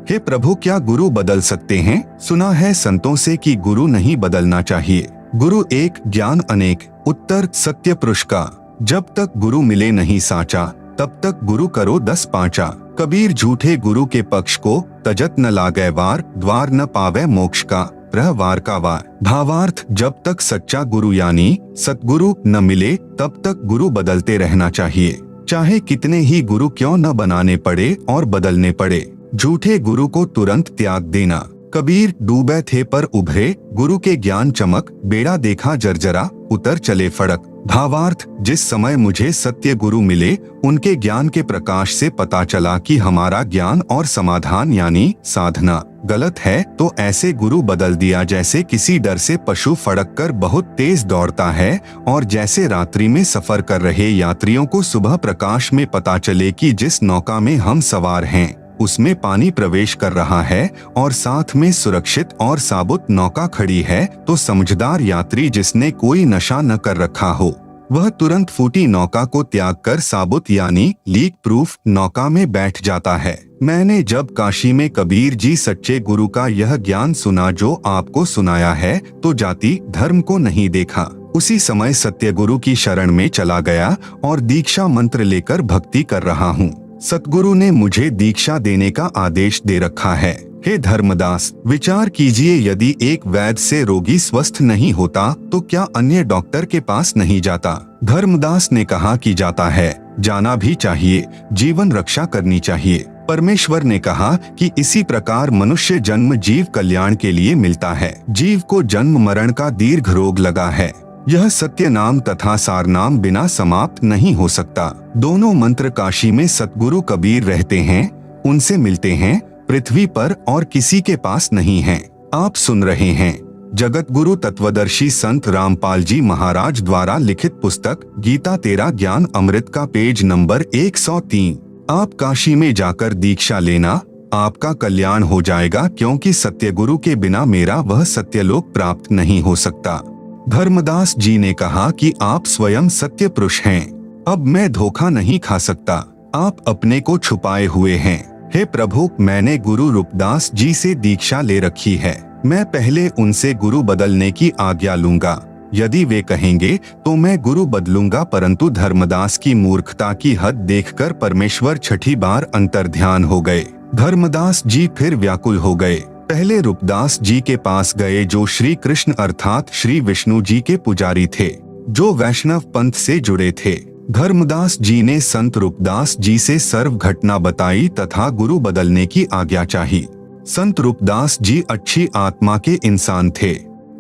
हे प्रभु, क्या गुरु बदल सकते हैं? सुना है संतों से कि गुरु नहीं बदलना चाहिए। गुरु एक, ज्ञान अनेक। उत्तर सत्य पुरुष का। जब तक गुरु मिले नहीं साचा, तब तक गुरु करो 10 पांचा। कबीर झूठे गुरु के पक्ष को, तजत न लागै वार, द्वार न पावे मोक्ष का, रह वार का वार। भावार्थ, जब तक सच्चा गुरु यानी सतगुरु न मिले, तब तक गुरु बदलते रहना चाहिए, चाहे कितने ही गुरु क्यों न बनाने पड़े और बदलने पड़े। झूठे गुरु को तुरंत त्याग देना। कबीर डूबे थे पर उभरे, गुरु के ज्ञान चमक, बेड़ा देखा जर्जरा, उतर चले फड़क। भावार्थ, जिस समय मुझे सत्य गुरु मिले, उनके ज्ञान के प्रकाश से पता चला कि हमारा ज्ञान और समाधान यानी साधना गलत है, तो ऐसे गुरु बदल दिया जैसे किसी डर से पशु फड़क कर बहुत तेज दौड़ता है, और जैसे रात्रि में सफर कर रहे यात्रियों को सुबह प्रकाश में पता चले कि जिस नौका में हम सवार हैं उसमें पानी प्रवेश कर रहा है और साथ में सुरक्षित और साबुत नौका खड़ी है, तो समझदार यात्री जिसने कोई नशा न कर रखा हो, वह तुरंत फूटी नौका को त्याग कर साबुत यानी लीक प्रूफ नौका में बैठ जाता है। मैंने जब काशी में कबीर जी सच्चे गुरु का यह ज्ञान सुना जो आपको सुनाया है, तो जाति धर्म को नहीं देखा। उसी समय सत्य गुरु की शरण में चला गया और दीक्षा मंत्र लेकर भक्ति कर रहा हूँ। सतगुरु ने मुझे दीक्षा देने का आदेश दे रखा है। हे धर्मदास, विचार कीजिए, यदि एक वैद्य से रोगी स्वस्थ नहीं होता तो क्या अन्य डॉक्टर के पास नहीं जाता? धर्मदास ने कहा कि जाता है, जाना भी चाहिए, जीवन रक्षा करनी चाहिए। परमेश्वर ने कहा कि इसी प्रकार मनुष्य जन्म जीव कल्याण के लिए मिलता है। जीव को जन्म मरण का दीर्घ रोग लगा है। यह सत्य नाम तथा सार नाम बिना समाप्त नहीं हो सकता। दोनों मंत्र काशी में सतगुरु कबीर रहते हैं, उनसे मिलते हैं, पृथ्वी पर और किसी के पास नहीं हैं। आप सुन रहे हैं जगत गुरु तत्वदर्शी संत रामपाल जी महाराज द्वारा लिखित पुस्तक गीता तेरा ज्ञान अमृत का पेज नंबर 103। आप काशी में जाकर दीक्षा लेना, आपका कल्याण हो जाएगा, क्योंकि सत्य गुरु के बिना मेरा वह सत्यलोक प्राप्त नहीं हो सकता। धर्मदास जी ने कहा कि आप स्वयं सत्य पुरुष हैं, अब मैं धोखा नहीं खा सकता। आप अपने को छुपाए हुए हैं। हे प्रभु, मैंने गुरु रूपदास जी से दीक्षा ले रखी है। मैं पहले उनसे गुरु बदलने की आज्ञा लूंगा। यदि वे कहेंगे तो मैं गुरु बदलूंगा, परंतु धर्मदास की मूर्खता की हद देखकर परमेश्वर छठी बार अंतर्ध्यान हो गए। धर्मदास जी फिर व्याकुल हो गए। पहले रूपदास जी के पास गए जो श्री कृष्ण अर्थात श्री विष्णु जी के पुजारी थे, जो वैष्णव पंथ से जुड़े थे। धर्मदास जी ने संत रूपदास जी से सर्व घटना बताई तथा गुरु बदलने की आज्ञा चाही। संत रूपदास जी अच्छी आत्मा के इंसान थे।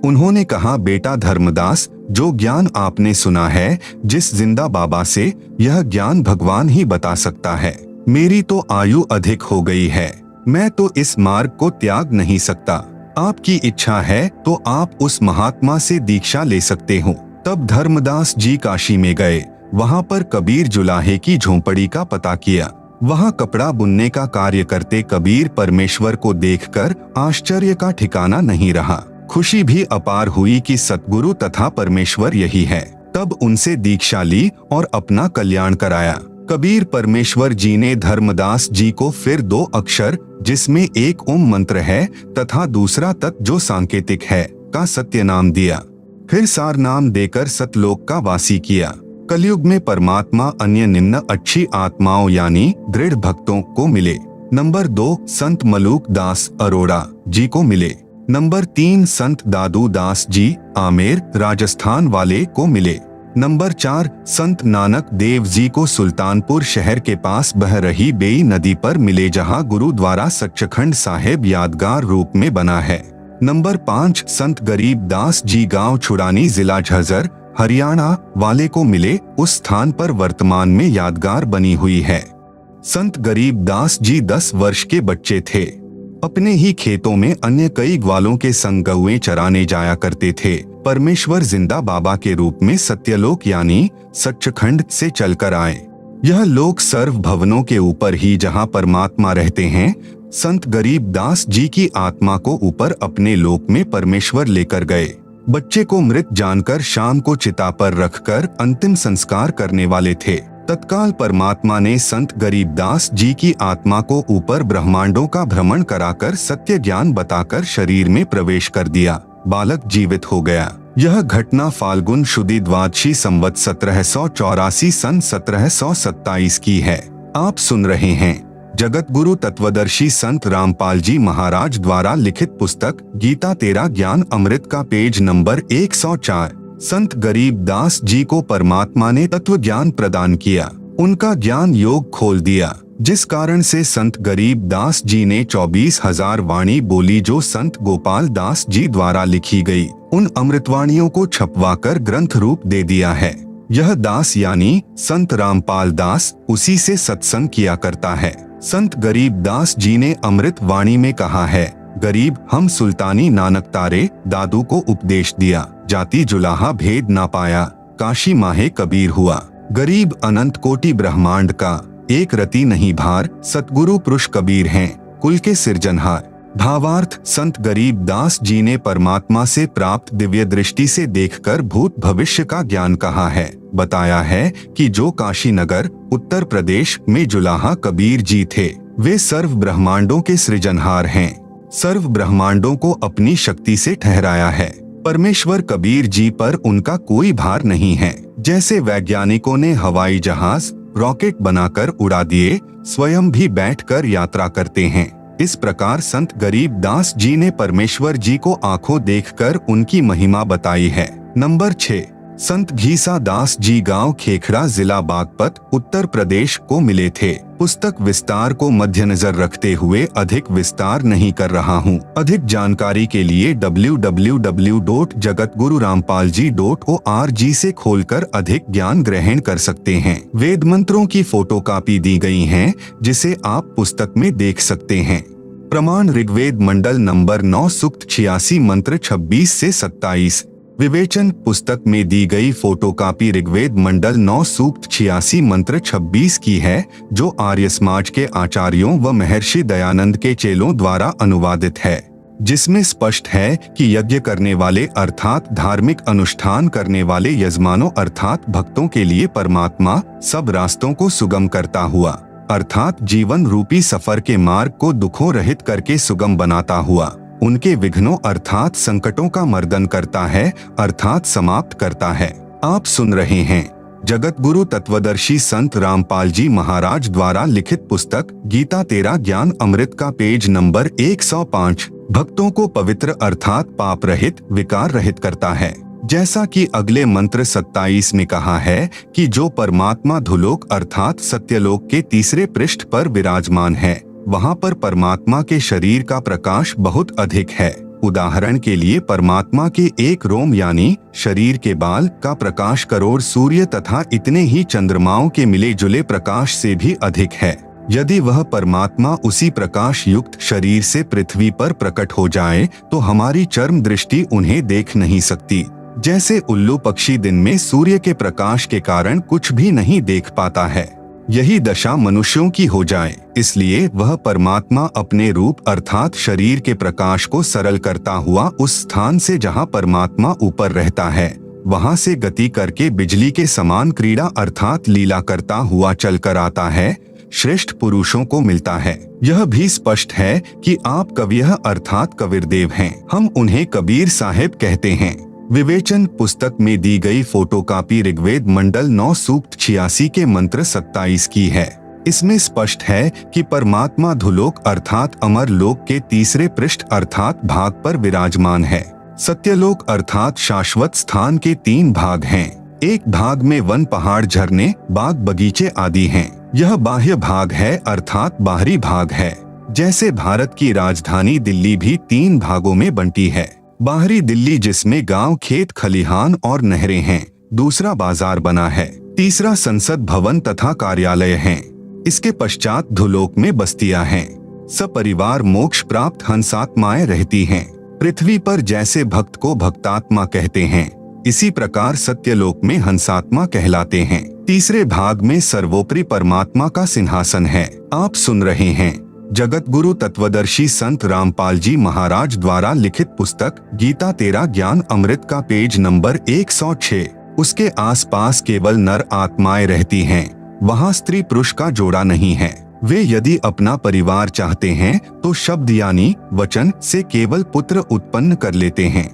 उन्होंने कहा, बेटा धर्मदास, जो ज्ञान आपने सुना है जिस जिंदा बाबा से, यह ज्ञान भगवान ही बता सकता है। मेरी तो आयु अधिक हो गई है, मैं तो इस मार्ग को त्याग नहीं सकता। आपकी इच्छा है तो आप उस महात्मा से दीक्षा ले सकते हो। तब धर्मदास जी काशी में गए। वहाँ पर कबीर जुलाहे की झोंपड़ी का पता किया। वहाँ कपड़ा बुनने का कार्य करते कबीर परमेश्वर को देखकर आश्चर्य का ठिकाना नहीं रहा। खुशी भी अपार हुई कि सतगुरु तथा परमेश्वर यही है। तब उनसे दीक्षा ली और अपना कल्याण कराया। कबीर परमेश्वर जी ने धर्मदास जी को फिर 2 अक्षर, जिसमें एक ओम मंत्र है तथा दूसरा तत् जो सांकेतिक है, का सत्य नाम दिया। फिर सार नाम देकर सतलोक का वासी किया। कलयुग में परमात्मा अन्य निम्न अच्छी आत्माओं यानी दृढ़ भक्तों को मिले। नंबर 2 संत मलूक दास अरोड़ा जी को मिले। नंबर 3 संत दादू दास जी आमेर राजस्थान वाले को मिले। नंबर 4 संत नानक देव जी को सुल्तानपुर शहर के पास बह रही बेई नदी पर मिले, जहां गुरु द्वारा सच्चखंड साहिब यादगार रूप में बना है। नंबर 5 संत गरीब दास जी गांव छुड़ानी जिला झज्जर हरियाणा वाले को मिले, उस स्थान पर वर्तमान में यादगार बनी हुई है। संत गरीब दास जी 10 वर्ष के बच्चे थे। अपने ही खेतों में अन्य कई ग्वालों के संग गौएं चराने जाया करते थे। परमेश्वर जिंदा बाबा के रूप में सत्यलोक यानी सच्चखंड से चलकर आए। यह लोक सर्व भवनों के ऊपर ही जहां परमात्मा रहते हैं। संत गरीब दास जी की आत्मा को ऊपर अपने लोक में परमेश्वर लेकर गए। बच्चे को मृत जानकर शाम को चिता पर रखकर अंतिम संस्कार करने वाले थे। तत्काल परमात्मा ने संत गरीबदास जी की आत्मा को ऊपर ब्रह्मांडों का भ्रमण कराकर सत्य ज्ञान बताकर शरीर में प्रवेश कर दिया। बालक जीवित हो गया। यह घटना फाल्गुन शुदी द्वादशी संवत 1784 सन 1727 की है। आप सुन रहे हैं जगत गुरु तत्वदर्शी संत रामपाल जी महाराज द्वारा लिखित पुस्तक गीता तेरा ज्ञान अमृत का पेज नंबर 104। संत गरीब दास जी को परमात्मा ने तत्व ज्ञान प्रदान किया, उनका ज्ञान योग खोल दिया, जिस कारण से संत गरीब दास जी ने 24,000 वाणी बोली जो संत गोपाल दास जी द्वारा लिखी गई। उन अमृतवाणियों को छपवाकर ग्रंथ रूप दे दिया है। यह दास यानी संत रामपाल दास उसी से सत्संग किया करता है। संत गरीब दास जी ने अमृत वाणी में कहा है, गरीब हम सुल्तानी नानक तारे दादू को उपदेश दिया, जाति जुलाहा भेद ना पाया, काशी माहे कबीर हुआ। गरीब अनंत कोटि ब्रह्मांड का एक रति नहीं भार, सतगुरु पुरुष कबीर हैं कुल के सिरजनहार। भावार्थ संत गरीब दास जी ने परमात्मा से प्राप्त दिव्य दृष्टि से देखकर भूत भविष्य का ज्ञान कहा है। बताया है कि जो काशी नगर उत्तर प्रदेश में जुलाहा कबीर जी थे, वे सर्व ब्रह्मांडों के सृजनहार हैं। सर्व ब्रह्मांडों को अपनी शक्ति से ठहराया है। परमेश्वर कबीर जी पर उनका कोई भार नहीं है। जैसे वैज्ञानिकों ने हवाई जहाज रॉकेट बनाकर उड़ा दिए, स्वयं भी बैठकर यात्रा करते हैं। इस प्रकार संत गरीब दास जी ने परमेश्वर जी को आंखों देखकर उनकी महिमा बताई है। नंबर 6 संत घीसा दास जी गांव खेखड़ा जिला बागपत उत्तर प्रदेश को मिले थे। पुस्तक विस्तार को मद्देनजर रखते हुए अधिक विस्तार नहीं कर रहा हूं। अधिक जानकारी के लिए www.jagatgururampalji.org से खोलकर अधिक ज्ञान ग्रहण कर सकते हैं। वेद मंत्रों की फोटोकॉपी दी गई है, जिसे आप पुस्तक में देख सकते हैं। प्रमाण ऋग्वेद मंडल नंबर 9 सूक्त 86 मंत्र 26 से 27। विवेचन पुस्तक में दी गई फोटोकॉपी ऋग्वेद मंडल 9 सूक्त 86 मंत्र 26 की है, जो आर्य समाज के आचार्यों व महर्षि दयानंद के चेलों द्वारा अनुवादित है, जिसमें स्पष्ट है कि यज्ञ करने वाले अर्थात धार्मिक अनुष्ठान करने वाले यजमानों अर्थात भक्तों के लिए परमात्मा सब रास्तों को सुगम करता हुआ अर्थात जीवन रूपी सफर के मार्ग को दुखों रहित करके सुगम बनाता हुआ उनके विघ्नों अर्थात संकटों का मर्दन करता है अर्थात समाप्त करता है। आप सुन रहे हैं जगत गुरु तत्वदर्शी संत रामपाल जी महाराज द्वारा लिखित पुस्तक गीता तेरा ज्ञान अमृत का पेज नंबर 105। भक्तों को पवित्र अर्थात पाप रहित विकार रहित करता है। जैसा कि अगले मंत्र 27 में कहा है कि जो परमात्मा धुलोक अर्थात सत्यलोक के तीसरे पृष्ठ पर विराजमान है, वहाँ पर परमात्मा के शरीर का प्रकाश बहुत अधिक है। उदाहरण के लिए परमात्मा के एक रोम यानी शरीर के बाल का प्रकाश करोड़ सूर्य तथा इतने ही चंद्रमाओं के मिले जुले प्रकाश से भी अधिक है। यदि वह परमात्मा उसी प्रकाश युक्त शरीर से पृथ्वी पर प्रकट हो जाए तो हमारी चर्म दृष्टि उन्हें देख नहीं सकती। जैसे उल्लू पक्षी दिन में सूर्य के प्रकाश के कारण कुछ भी नहीं देख पाता है, यही दशा मनुष्यों की हो जाए। इसलिए वह परमात्मा अपने रूप अर्थात शरीर के प्रकाश को सरल करता हुआ उस स्थान से जहाँ परमात्मा ऊपर रहता है वहाँ से गति करके बिजली के समान क्रीड़ा अर्थात लीला करता हुआ चलकर आता है, श्रेष्ठ पुरुषों को मिलता है। यह भी स्पष्ट है कि आप कवियः अर्थात कबीरदेव हैं। हम उन्हें कबीर साहेब कहते हैं। विवेचन पुस्तक में दी गई फोटोकॉपी ऋग्वेद मंडल 9 सूक्त 86 के मंत्र 27 की है। इसमें स्पष्ट है कि परमात्मा धुलोक अर्थात अमर लोक के तीसरे पृष्ठ अर्थात भाग पर विराजमान है। सत्यलोक अर्थात शाश्वत स्थान के 3 भाग हैं। एक भाग में वन पहाड़ झरने बाग बगीचे आदि हैं। यह बाह्य भाग है अर्थात बाहरी भाग है। जैसे भारत की राजधानी दिल्ली भी 3 भागों में बंटी है। बाहरी दिल्ली जिसमें गांव खेत खलिहान और नहरें हैं, दूसरा बाजार बना है, तीसरा संसद भवन तथा कार्यालय हैं। इसके पश्चात धुलोक में बस्तियां हैं। सपरिवार मोक्ष प्राप्त हंसात्माएं रहती हैं। पृथ्वी पर जैसे भक्त को भक्तात्मा कहते हैं, इसी प्रकार सत्यलोक में हंसात्मा कहलाते हैं। तीसरे भाग में सर्वोपरि परमात्मा का सिंहासन है। आप सुन रहे हैं जगत गुरु तत्वदर्शी संत रामपाल जी महाराज द्वारा लिखित पुस्तक गीता तेरा ज्ञान अमृत का पेज नंबर 106। उसके आसपास केवल नर आत्माएं रहती हैं। वहाँ स्त्री पुरुष का जोड़ा नहीं है। वे यदि अपना परिवार चाहते हैं तो शब्द यानी वचन से केवल पुत्र उत्पन्न कर लेते हैं।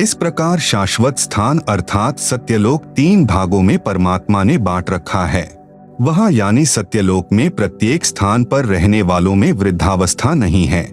इस प्रकार शाश्वत स्थान अर्थात सत्यलोक 3 भागों में परमात्मा ने बांट रखा है। वहाँ यानी सत्यलोक में प्रत्येक स्थान पर रहने वालों में वृद्धावस्था नहीं है,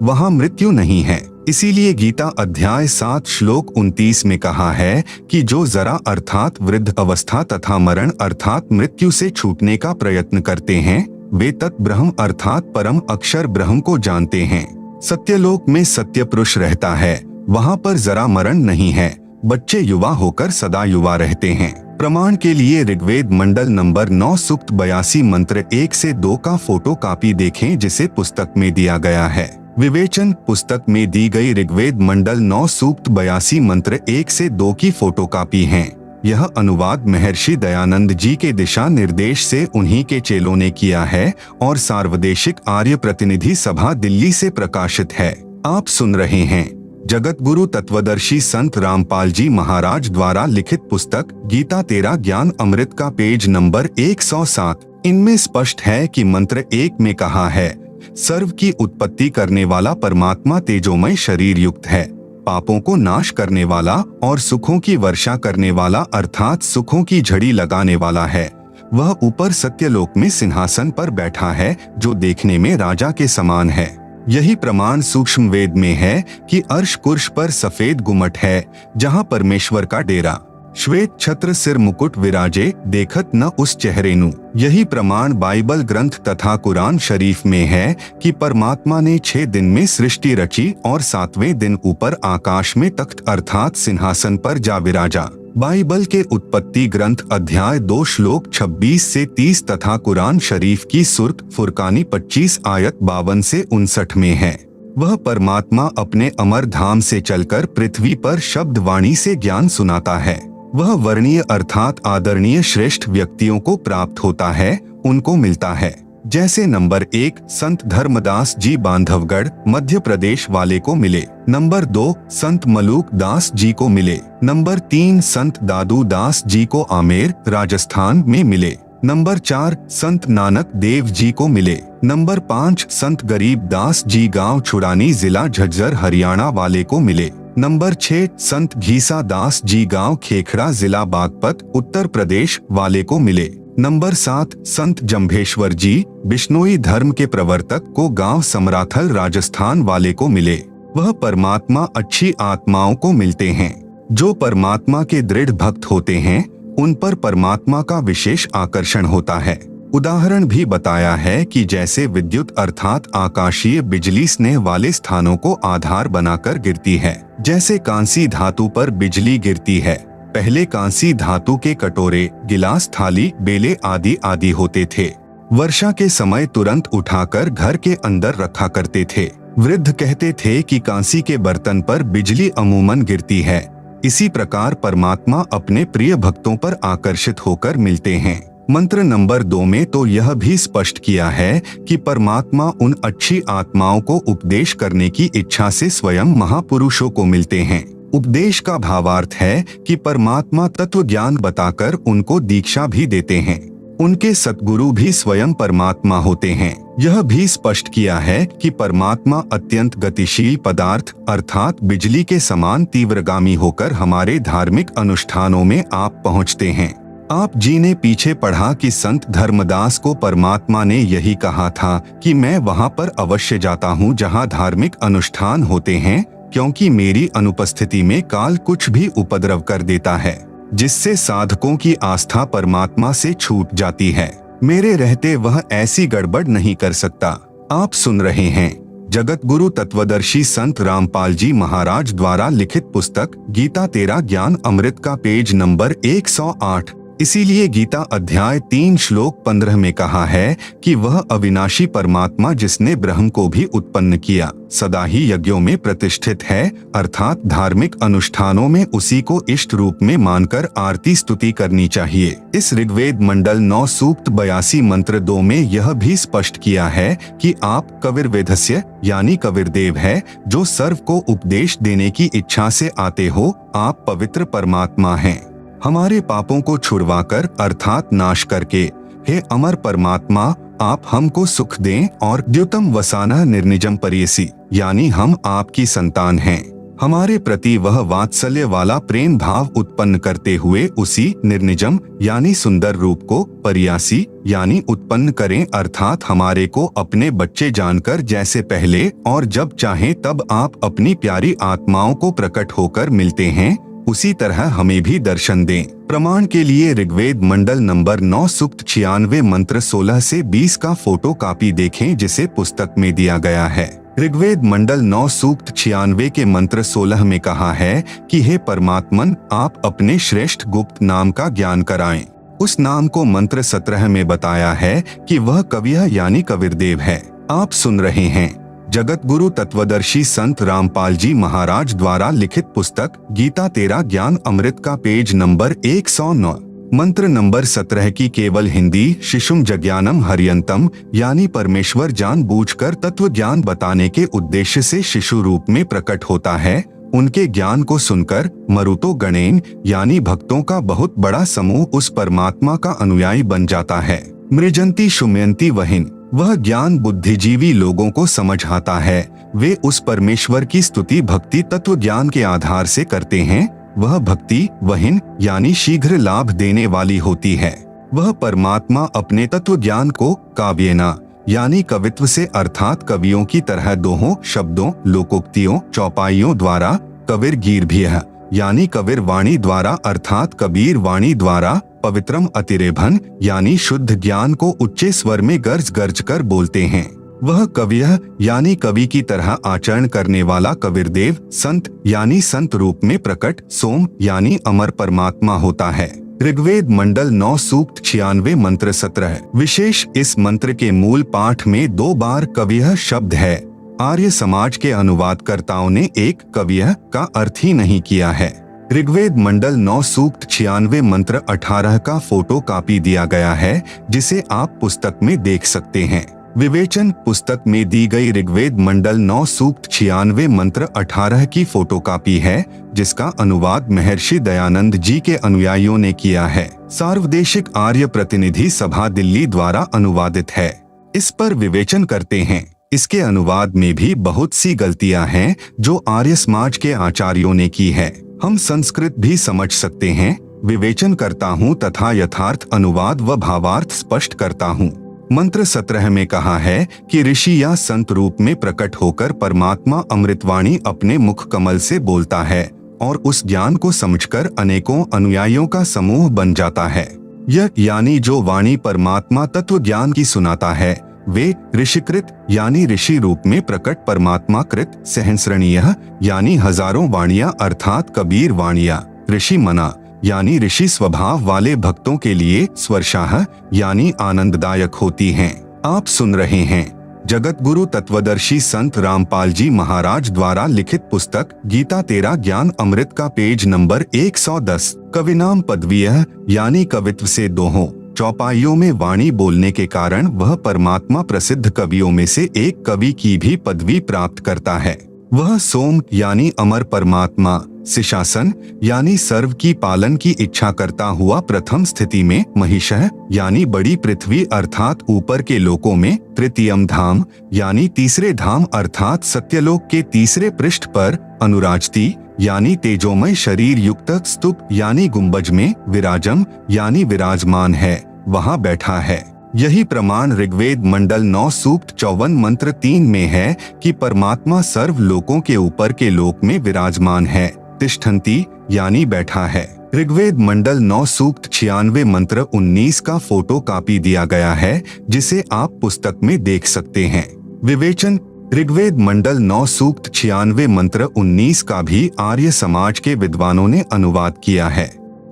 वहाँ मृत्यु नहीं है। इसीलिए गीता अध्याय 7 श्लोक 29 में कहा है कि जो जरा अर्थात वृद्ध अवस्था तथा मरण अर्थात मृत्यु से छूटने का प्रयत्न करते हैं वे तत् ब्रह्म अर्थात परम अक्षर ब्रह्म को जानते हैं। सत्यलोक में सत्य पुरुष रहता है, वहाँ पर जरा मरण नहीं है। बच्चे युवा होकर सदा युवा रहते हैं। प्रमाण के लिए ऋग्वेद मंडल नंबर 9 सूक्त 82 मंत्र 1 से 2 का फोटो कॉपी देखें जिसे पुस्तक में दिया गया है। विवेचन पुस्तक में दी गई ऋग्वेद मंडल 9 सूक्त 82 मंत्र 1 से 2 की फोटो कॉपी है। यह अनुवाद महर्षि दयानंद जी के दिशा निर्देश से उन्हीं के चेलों ने किया है और सार्वदेशिक आर्य प्रतिनिधि सभा दिल्ली से प्रकाशित है। आप सुन रहे हैं जगत गुरु तत्वदर्शी संत रामपाल जी महाराज द्वारा लिखित पुस्तक गीता तेरा ज्ञान अमृत का पेज नंबर 107। इनमें स्पष्ट है कि मंत्र 1 में कहा है सर्व की उत्पत्ति करने वाला परमात्मा तेजोमय शरीर युक्त है, पापों को नाश करने वाला और सुखों की वर्षा करने वाला अर्थात सुखों की झड़ी लगाने वाला है। वह ऊपर सत्यलोक में सिंहासन पर बैठा है जो देखने में राजा के समान है। यही प्रमाण सूक्ष्म वेद में है कि अर्श कुर्श पर सफेद गुमट है जहाँ परमेश्वर का डेरा, श्वेत छत्र सिर मुकुट विराजे देखत न उस चेहरेनु। यही प्रमाण बाइबल ग्रंथ तथा कुरान शरीफ में है कि परमात्मा ने 6 दिन में सृष्टि रची और 7वें दिन ऊपर आकाश में तख्त अर्थात सिंहासन पर जा विराजा। बाइबल के उत्पत्ति ग्रंथ अध्याय 2 श्लोक 26 से 30 तथा कुरान शरीफ की सूरत फुरकानी 25 आयत 52 से 59 में है। वह परमात्मा अपने अमर धाम से चलकर पृथ्वी पर शब्द वाणी से ज्ञान सुनाता है। वह वर्णीय अर्थात आदरणीय श्रेष्ठ व्यक्तियों को प्राप्त होता है, उनको मिलता है। जैसे नंबर 1 संत धर्मदास जी बांधवगढ़ मध्य प्रदेश वाले को मिले, नंबर 2 संत मलूक दास जी को मिले, नंबर 3 संत दादू दास जी को आमेर राजस्थान में मिले, नंबर 4 संत नानक देव जी को मिले, नंबर 5 संत गरीब दास जी गांव छुड़ानी जिला झज्जर हरियाणा वाले को मिले, नंबर 6 संत घीसा दास जी गांव खेखड़ा जिला बागपत उत्तर प्रदेश वाले को मिले, नंबर 7 संत जम्भेश्वर जी बिश्नोई धर्म के प्रवर्तक को गांव समराथल राजस्थान वाले को मिले। वह परमात्मा अच्छी आत्माओं को मिलते हैं। जो परमात्मा के दृढ़ भक्त होते हैं उन पर परमात्मा का विशेष आकर्षण होता है। उदाहरण भी बताया है कि जैसे विद्युत अर्थात आकाशीय बिजली स्नेह वाले स्थानों को आधार बनाकर गिरती है, जैसे कांसी धातु पर बिजली गिरती है। पहले कांसी धातु के कटोरे, गिलास, थाली, बेले आदि आदि होते थे। वर्षा के समय तुरंत उठाकर घर के अंदर रखा करते थे। वृद्ध कहते थे कि कांसी के बर्तन पर बिजली अमूमन गिरती है। इसी प्रकार परमात्मा अपने प्रिय भक्तों पर आकर्षित होकर मिलते हैं। मंत्र नंबर 2 में तो यह भी स्पष्ट किया है कि परमात्मा उन अच्छी आत्माओं को उपदेश करने की इच्छा से स्वयं महापुरुषों को मिलते हैं। उपदेश का भावार्थ है कि परमात्मा तत्व ज्ञान बताकर उनको दीक्षा भी देते हैं। उनके सतगुरु भी स्वयं परमात्मा होते हैं। यह भी स्पष्ट किया है कि परमात्मा अत्यंत गतिशील पदार्थ अर्थात बिजली के समान तीव्रगामी होकर हमारे धार्मिक अनुष्ठानों में आप पहुंचते हैं। आप जी ने पीछे पढ़ा कि संत धर्मदास को परमात्मा ने यही कहा था कि मैं वहां पर अवश्य जाता हूं जहां धार्मिक अनुष्ठान होते हैं, क्योंकि मेरी अनुपस्थिति में काल कुछ भी उपद्रव कर देता है, जिससे साधकों की आस्था परमात्मा से छूट जाती है। मेरे रहते वह ऐसी गड़बड़ नहीं कर सकता। आप सुन रहे हैं जगत गुरु तत्वदर्शी संत रामपाल जी महाराज द्वारा लिखित पुस्तक गीता तेरा ज्ञान अमृत का पेज नंबर 108। इसीलिए गीता अध्याय 3 श्लोक 15 में कहा है कि वह अविनाशी परमात्मा जिसने ब्रह्म को भी उत्पन्न किया सदा ही यज्ञों में प्रतिष्ठित है, अर्थात धार्मिक अनुष्ठानों में उसी को इष्ट रूप में मानकर आरती स्तुति करनी चाहिए। इस ऋग्वेद मंडल 9 सूक्त 82 मंत्र 2 में यह भी स्पष्ट किया है कि आप कविर्वेधस्य यानी कविर्देव है, जो सर्व को उपदेश देने की इच्छा से आते हो। आप पवित्र परमात्मा हैं। हमारे पापों को छुड़वाकर अर्थात नाश करके हे अमर परमात्मा आप हमको सुख दें और द्युतम वसाना निर्निजम परियसी यानी हम आपकी संतान हैं। हमारे प्रति वह वात्सल्य वाला प्रेम भाव उत्पन्न करते हुए उसी निर्निजम यानी सुंदर रूप को परियासी यानी उत्पन्न करें, अर्थात हमारे को अपने बच्चे जानकर जैसे पहले और जब चाहें तब आप अपनी प्यारी आत्माओं को प्रकट होकर मिलते हैं, उसी तरह हमें भी दर्शन दें। प्रमाण के लिए ऋग्वेद मंडल नंबर 9 सूक्त 96 मंत्र 16 से 20 का फोटो कॉपी देखें, जिसे पुस्तक में दिया गया है। ऋग्वेद मंडल 9 सूक्त 96 के मंत्र 16 में कहा है कि हे परमात्मन आप अपने श्रेष्ठ गुप्त नाम का ज्ञान कराएं। उस नाम को मंत्र 17 में बताया है कि वह कविया यानी कविर्देव है। आप सुन रहे हैं जगत गुरु तत्वदर्शी संत रामपाल जी महाराज द्वारा लिखित पुस्तक गीता तेरा ज्ञान अमृत का पेज नंबर 109 मंत्र नंबर 17 की केवल हिंदी शिशुम जज्ञानम हरियंतम यानी परमेश्वर जानबूझकर तत्व ज्ञान बताने के उद्देश्य से शिशु रूप में प्रकट होता है। उनके ज्ञान को सुनकर मरुतो गणेन यानी भक्तों का बहुत बड़ा समूह उस परमात्मा का अनुयायी बन जाता है। मृजंती शुमयंती वहिन वह ज्ञान बुद्धिजीवी लोगों को समझ आता है। वे उस परमेश्वर की स्तुति भक्ति तत्व ज्ञान के आधार से करते हैं। वह भक्ति वहिन यानी शीघ्र लाभ देने वाली होती है। वह परमात्मा अपने तत्व ज्ञान को काव्येना यानी कवित्व से अर्थात कवियों की तरह दोहों शब्दों लोकोक्तियों चौपाइयों द्वारा कविर गीर्भियः यानी कविर वाणी द्वारा अर्थात कबीर वाणी द्वारा पवित्रम अतिरेभन यानी शुद्ध ज्ञान को उच्चे स्वर में गर्ज गर्ज कर बोलते हैं। वह कवियः यानी कवि की तरह आचरण करने वाला कविरदेव संत यानी संत रूप में प्रकट सोम यानी अमर परमात्मा होता है। ऋग्वेद मंडल 9 सूक्त 96 मंत्र 17 विशेष इस मंत्र के मूल पाठ में 2 बार कवियः शब्द है। आर्य समाज के अनुवादकर्ताओं ने एक कवियः का अर्थ ही नहीं किया है। ऋग्वेद मंडल 9 सूक्त 96 मंत्र 18 का फोटो कॉपी दिया गया है, जिसे आप पुस्तक में देख सकते हैं। विवेचन पुस्तक में दी गई ऋग्वेद मंडल 9 सूक्त 96 मंत्र 18 की फोटो कॉपी है, जिसका अनुवाद महर्षि दयानंद जी के अनुयायियों ने किया है। सार्वदेशिक आर्य प्रतिनिधि सभा दिल्ली द्वारा अनुवादित है। इस पर विवेचन करते हैं। इसके अनुवाद में भी बहुत सी गलतियां हैं जो आर्य समाज के आचार्यों ने की है। हम संस्कृत भी समझ सकते हैं। विवेचन करता हूँ तथा यथार्थ अनुवाद व भावार्थ स्पष्ट करता हूँ। मंत्र 17 में कहा है कि ऋषि या संत रूप में प्रकट होकर परमात्मा अमृतवाणी अपने मुख कमल से बोलता है और उस ज्ञान को समझकर अनेकों अनुयायियों का समूह बन जाता है। यह यानी जो वाणी परमात्मा तत्व ज्ञान की सुनाता है वे ऋषिकृत यानी ऋषि रूप में प्रकट परमात्मा कृत सहस्रणीय यानी हजारों वाणियां अर्थात कबीर वाणियां ऋषि मना यानी ऋषि स्वभाव वाले भक्तों के लिए स्वर्शाह यानी आनंददायक होती हैं। आप सुन रहे हैं जगत गुरु तत्वदर्शी संत रामपाल जी महाराज द्वारा लिखित पुस्तक गीता तेरा ज्ञान अमृत का पेज नंबर 110 कविनाम पदवीय यानी कवित्व से दोहों चौपाइयों में वाणी बोलने के कारण वह परमात्मा प्रसिद्ध कवियों में से एक कवि की भी पदवी प्राप्त करता है। वह सोम यानी अमर परमात्मा, सिशासन यानी सर्व की पालन की इच्छा करता हुआ प्रथम स्थिति में, महिषः यानी बड़ी पृथ्वी अर्थात ऊपर के लोकों में, तृतीयम धाम यानी तीसरे धाम अर्थात सत्यलोक के तीसरे पृष्ठ पर, अनुराजती यानी तेजोमय शरीर युक्त स्तूप यानी गुंबज में, विराजम यानी विराजमान है, वहाँ बैठा है। यही प्रमाण ऋग्वेद मंडल 9 सूक्त 54 मंत्र 3 में है कि परमात्मा सर्व लोकों के ऊपर के लोक में विराजमान है। तिष्ठन्ति यानी बैठा है। ऋग्वेद मंडल 9 सूक्त 96 मंत्र 19 का फोटो कॉपी दिया गया है, जिसे आप पुस्तक में देख सकते हैं। विवेचन ऋग्वेद मंडल 9 सूक्त 96 मंत्र 19 का भी आर्य समाज के विद्वानों ने अनुवाद किया है।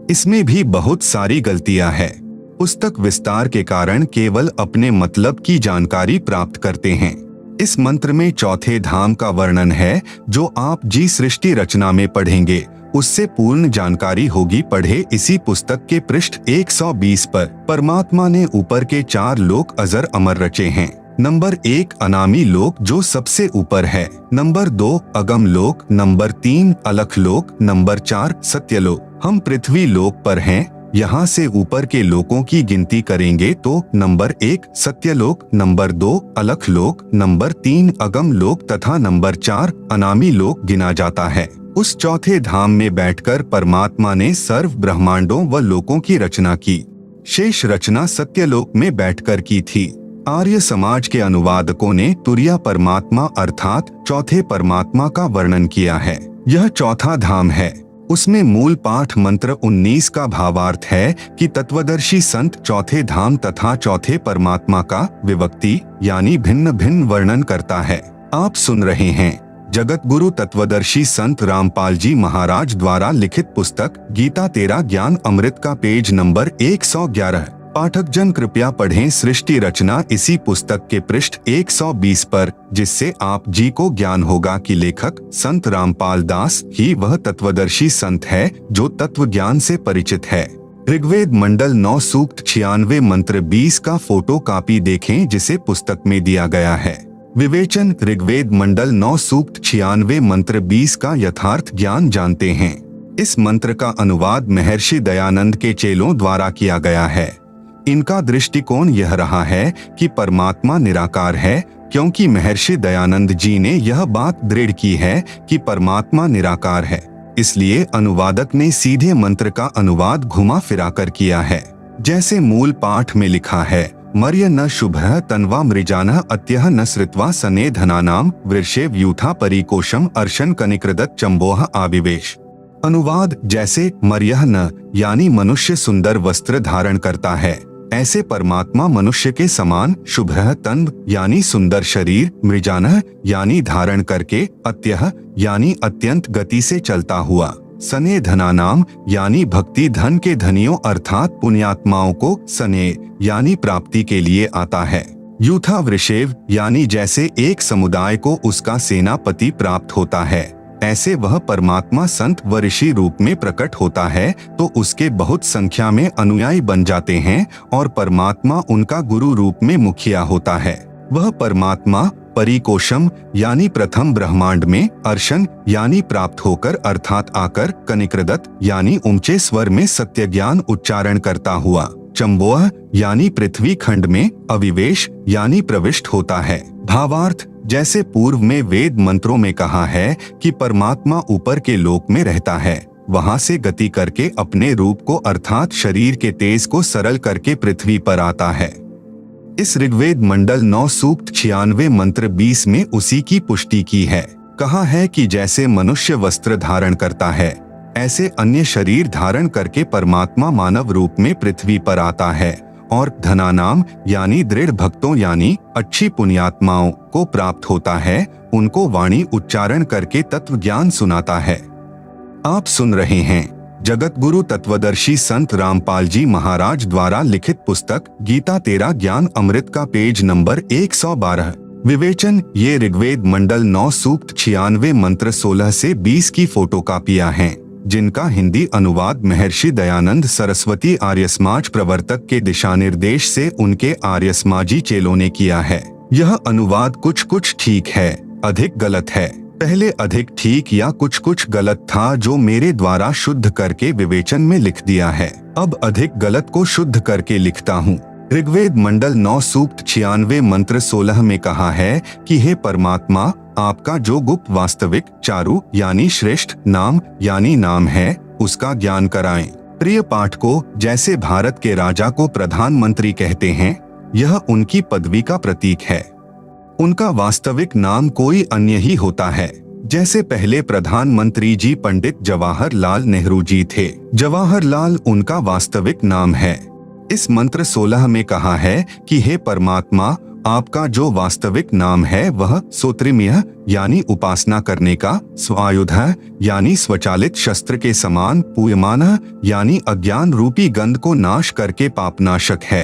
इसमें भी बहुत सारी गलतियां हैं। पुस्तक विस्तार के कारण केवल अपने मतलब की जानकारी प्राप्त करते हैं। इस मंत्र में चौथे धाम का वर्णन है, जो आप जी सृष्टि रचना में पढ़ेंगे उससे पूर्ण जानकारी होगी। पढ़े इसी पुस्तक के पृष्ठ 120 पर। परमात्मा ने ऊपर के 4 लोक अजर अमर रचे हैं। नंबर 1 अनामी लोक जो सबसे ऊपर है, नंबर 2 अगम लोक, नंबर 3 अलख लोक, नंबर 4 सत्यलोक। हम पृथ्वी लोक पर हैं। यहाँ से ऊपर के लोकों की गिनती करेंगे तो नंबर 1 सत्यलोक, नंबर 2 अलख लोक, नंबर 3 अगम लोक तथा नंबर 4 अनामी लोक गिना जाता है। उस चौथे धाम में बैठकर परमात्मा ने सर्व ब्रह्मांडों व लोकों की रचना की। शेष रचना सत्यलोक में बैठकर की थी। आर्य समाज के अनुवादकों ने तुरीय परमात्मा अर्थात चौथे परमात्मा का वर्णन किया है। यह चौथा धाम है। उसमें मूल पाठ मंत्र 19 का भावार्थ है कि तत्वदर्शी संत चौथे धाम तथा चौथे परमात्मा का विभक्ति यानी भिन्न भिन्न वर्णन करता है। आप सुन रहे हैं जगत गुरु तत्वदर्शी संत रामपाल जी महाराज द्वारा लिखित पुस्तक गीता तेरा ज्ञान अमृत का पेज नंबर 111। पाठक जन कृपया पढ़ें सृष्टि रचना इसी पुस्तक के पृष्ठ 120 पर, जिससे आप जी को ज्ञान होगा कि लेखक संत रामपाल दास ही वह तत्वदर्शी संत है जो तत्व ज्ञान से परिचित है। ऋग्वेद मंडल 9 सूक्त 96 मंत्र 20 का फोटो कॉपी देखें जिसे पुस्तक में दिया गया है। विवेचन ऋग्वेद मंडल 9 सूक्त 96 मंत्र 20 का यथार्थ ज्ञान जानते हैं। इस मंत्र का अनुवाद महर्षि दयानंद के चेलों द्वारा किया गया है। इनका दृष्टिकोण यह रहा है कि परमात्मा निराकार है, क्योंकि महर्षि दयानंद जी ने यह बात दृढ़ की है कि परमात्मा निराकार है। इसलिए अनुवादक ने सीधे मंत्र का अनुवाद घुमा फिराकर किया है। जैसे मूल पाठ में लिखा है, मर्य न शुभः तन्वा मृजानः अत्यः न श्रित्वा सने धनानाम वृषेव यूथा परिकोशम अर्शन कनिकृदत चंबोह आविवेश। अनुवाद जैसे मर्यः न यानी मनुष्य सुंदर वस्त्र धारण करता है, ऐसे परमात्मा मनुष्य के समान शुभः तन यानी सुंदर शरीर, मृजानः यानी धारण करके, अत्यः यानी अत्यंत गति से चलता हुआ, सने धनानाम यानी भक्ति धन के धनियों अर्थात पुण्यात्माओं को सने यानी प्राप्ति के लिए आता है। यूथा वृषेव यानी जैसे एक समुदाय को उसका सेनापति प्राप्त होता है, ऐसे वह परमात्मा संत व ऋषि रूप में प्रकट होता है तो उसके बहुत संख्या में अनुयायी बन जाते हैं और परमात्मा उनका गुरु रूप में मुखिया होता है। वह परमात्मा परिकोशम यानी प्रथम ब्रह्मांड में, अर्शन यानी प्राप्त होकर अर्थात आकर, कनिकृदत यानी ऊंचे स्वर में सत्य ज्ञान उच्चारण करता हुआ, चंबोह यानी पृथ्वी खंड में, अविवेश यानी प्रविष्ट होता है। भावार्थ जैसे पूर्व में वेद मंत्रों में कहा है कि परमात्मा ऊपर के लोक में रहता है, वहां से गति करके अपने रूप को अर्थात शरीर के तेज को सरल करके पृथ्वी पर आता है। इस ऋग्वेद मंडल 9 सूक्त 96 मंत्र 20 में उसी की पुष्टि की है। कहा है कि जैसे मनुष्य वस्त्र धारण करता है, ऐसे अन्य शरीर धारण करके परमात्मा मानव रूप में पृथ्वी पर आता है और धनानाम यानी दृढ़ भक्तों यानी अच्छी पुण्यात्माओं को प्राप्त होता है, उनको वाणी उच्चारण करके तत्व ज्ञान सुनाता है। आप सुन रहे हैं जगत गुरु तत्वदर्शी संत रामपाल जी महाराज द्वारा लिखित पुस्तक गीता तेरा ज्ञान अमृत का पेज नंबर 112। विवेचन ये ऋग्वेद मंडल 9 सूक्त 96 मंत्र 16 से 20 की फोटो कॉपियां हैं। जिनका हिंदी अनुवाद महर्षि दयानंद सरस्वती आर्य समाज प्रवर्तक के दिशानिर्देश से उनके आर्य समाजी चेलों ने किया है। यह अनुवाद कुछ कुछ ठीक है, अधिक गलत है। पहले अधिक ठीक या कुछ कुछ गलत था जो मेरे द्वारा शुद्ध करके विवेचन में लिख दिया है। अब अधिक गलत को शुद्ध करके लिखता हूँ। ऋग्वेद मंडल 9 सूक्त 96 मंत्र 16 में कहा है कि हे परमात्मा, आपका जो गुप्त वास्तविक चारु यानी श्रेष्ठ नाम यानी नाम है उसका ज्ञान कराएं। प्रिय पाठकों, जैसे भारत के राजा को प्रधानमंत्री कहते हैं, यह उनकी पदवी का प्रतीक है। उनका वास्तविक नाम कोई अन्य ही होता है। जैसे पहले प्रधानमंत्री जी पंडित जवाहरलाल नेहरू जी थे। जवाहरलाल उनका वास्तविक नाम है। इस मंत्र 16 में कहा है कि हे परमात्मा, आपका जो वास्तविक नाम है वह सोत्रिम्य यानी उपासना करने का, स्वायुध यानी स्वचालित शस्त्र के समान, पूयमान यानी अज्ञान रूपी गंध को नाश करके पापनाशक है।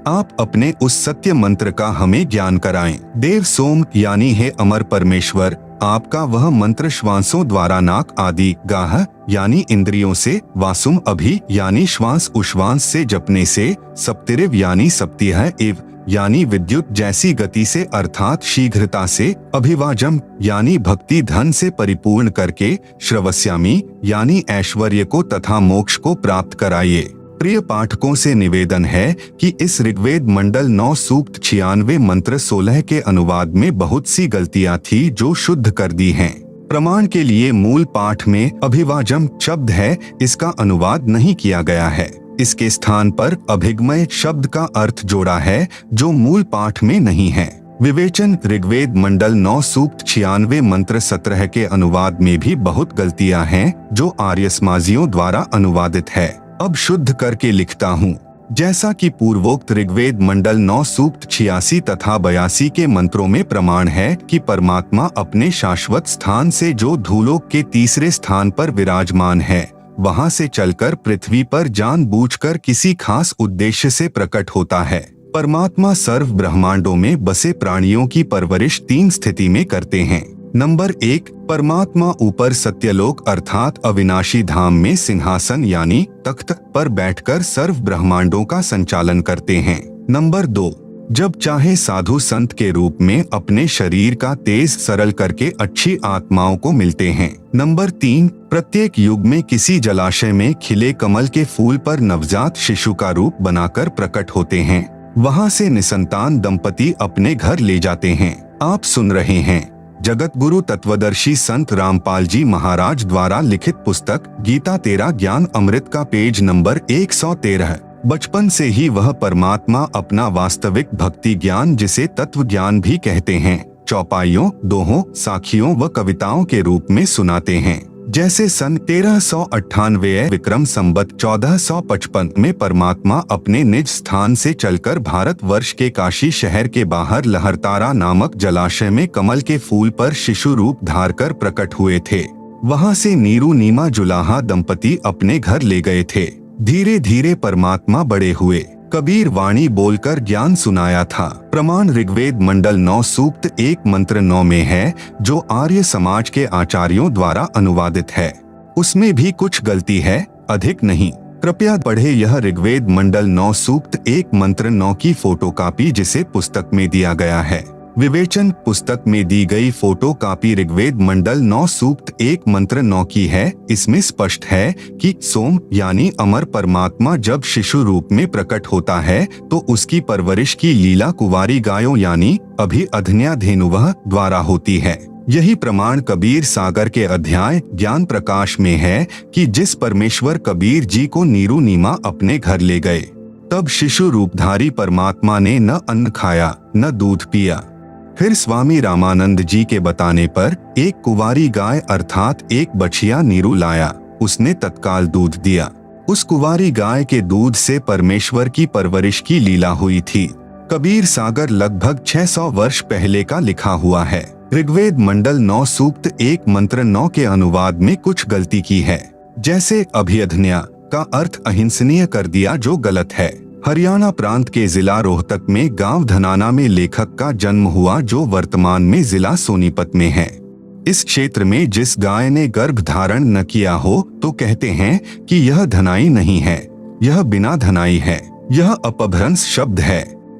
आप अपने उस सत्य मंत्र का हमें ज्ञान कराएं। देव सोम यानी हे अमर परमेश्वर, आपका वह मंत्र श्वासों द्वारा नाक आदि गाह यानी इंद्रियों से, वासुम अभि यानी श्वास उश्वास से जपने से, सप्तिरिव यानी सप्तिह इव यानी विद्युत जैसी गति से अर्थात शीघ्रता से, अभिवाजम यानी भक्ति धन से परिपूर्ण करके, श्रवस्यामी यानी ऐश्वर्य को तथा मोक्ष को प्राप्त कराइए। प्रिय पाठकों से निवेदन है कि इस ऋग्वेद मंडल 9 सूक्त 96 मंत्र 16 के अनुवाद में बहुत सी गलतियां थी जो शुद्ध कर दी हैं। प्रमाण के लिए मूल पाठ में अभिवाजम शब्द है, इसका अनुवाद नहीं किया गया है। इसके स्थान पर अभिगमय शब्द का अर्थ जोड़ा है जो मूल पाठ में नहीं है। विवेचन ऋग्वेद मंडल 9 सूक्त 96 मंत्र 17 के अनुवाद में भी बहुत गलतियां हैं जो आर्य समाजियों द्वारा अनुवादित है। अब शुद्ध करके लिखता हूँ। जैसा कि पूर्वोक्त ऋग्वेद मंडल 9 सूक्त 86 तथा 82 के मंत्रों में प्रमाण है कि परमात्मा अपने शाश्वत स्थान से जो धूलोक के तीसरे स्थान पर विराजमान है, वहां से चलकर पृथ्वी पर जानबूझकर किसी खास उद्देश्य से प्रकट होता है। परमात्मा सर्व ब्रह्मांडों में बसे प्राणियों की परवरिश 3 स्थिति में करते हैं। नंबर 1, परमात्मा ऊपर सत्यलोक अर्थात अविनाशी धाम में सिंहासन यानी तख्त पर बैठकर सर्व ब्रह्मांडों का संचालन करते हैं। नंबर 2, जब चाहे साधु संत के रूप में अपने शरीर का तेज सरल करके अच्छी आत्माओं को मिलते हैं। नंबर 3, प्रत्येक युग में किसी जलाशय में खिले कमल के फूल पर नवजात शिशु का रूप बनाकर प्रकट होते हैं। वहां से निसंतान दंपति अपने घर ले जाते हैं। आप सुन रहे हैं जगत गुरु तत्वदर्शी संत रामपाल जी महाराज द्वारा लिखित पुस्तक गीता तेरा ज्ञान अमृत का पेज नंबर 113। बचपन से ही वह परमात्मा अपना वास्तविक भक्ति ज्ञान, जिसे तत्व ज्ञान भी कहते हैं, चौपाइयों, दोहों, साखियों व कविताओं के रूप में सुनाते हैं। जैसे सन 1398 विक्रम संवत 1455 में परमात्मा अपने निज स्थान से चलकर भारतवर्ष के काशी शहर के बाहर लहरतारा नामक जलाशय में कमल के फूल पर शिशु रूप धार कर प्रकट हुए थे। वहां से नीरू नीमा जुलाहा दंपति अपने घर ले गए थे। धीरे धीरे परमात्मा बड़े हुए। कबीर वाणी बोलकर ज्ञान सुनाया था। प्रमाण ऋग्वेद मंडल 9 सूक्त 1 मंत्र 9 में है, जो आर्य समाज के आचार्यों द्वारा अनुवादित है। उसमें भी कुछ गलती है, अधिक नहीं। कृपया पढ़े यह ऋग्वेद मंडल 9 सूक्त 1 मंत्र 9 की फोटोकॉपी जिसे पुस्तक में दिया गया है। विवेचन पुस्तक में दी गई फोटो कॉपी ऋग्वेद मंडल 9 सूक्त 1 मंत्र 9 की है। इसमें स्पष्ट है कि सोम यानी अमर परमात्मा जब शिशु रूप में प्रकट होता है तो उसकी परवरिश की लीला कुंवारी गायों यानी अभि अधन्या धेनुवह द्वारा होती है। यही प्रमाण कबीर सागर के अध्याय ज्ञान प्रकाश में है कि जिस परमेश्वर कबीर जी को नीरू नीमा अपने घर ले गए, तब शिशु रूपधारी परमात्मा ने न अन्न खाया न दूध पिया। फिर स्वामी रामानंद जी के बताने पर एक कुंवारी गाय अर्थात एक बछिया नीरू लाया। उसने तत्काल दूध दिया। उस कुंवारी गाय के दूध से परमेश्वर की परवरिश की लीला हुई थी। कबीर सागर लगभग 600 वर्ष पहले का लिखा हुआ है। ऋग्वेद मंडल 9 सूक्त 1 मंत्र 9 के अनुवाद में कुछ गलती की है। जैसे अभिअधन्या का अर्थ अहिंसनीय कर दिया, जो गलत है। हरियाणा प्रांत के जिला रोहतक में गांव धनाना में लेखक का जन्म हुआ, जो वर्तमान में जिला सोनीपत में है। इस क्षेत्र में जिस गाय ने गर्भ धारण न किया हो तो कहते हैं कि यह धनाई नहीं है, यह बिना धनाई है। यह अपभ्रंश शब्द है।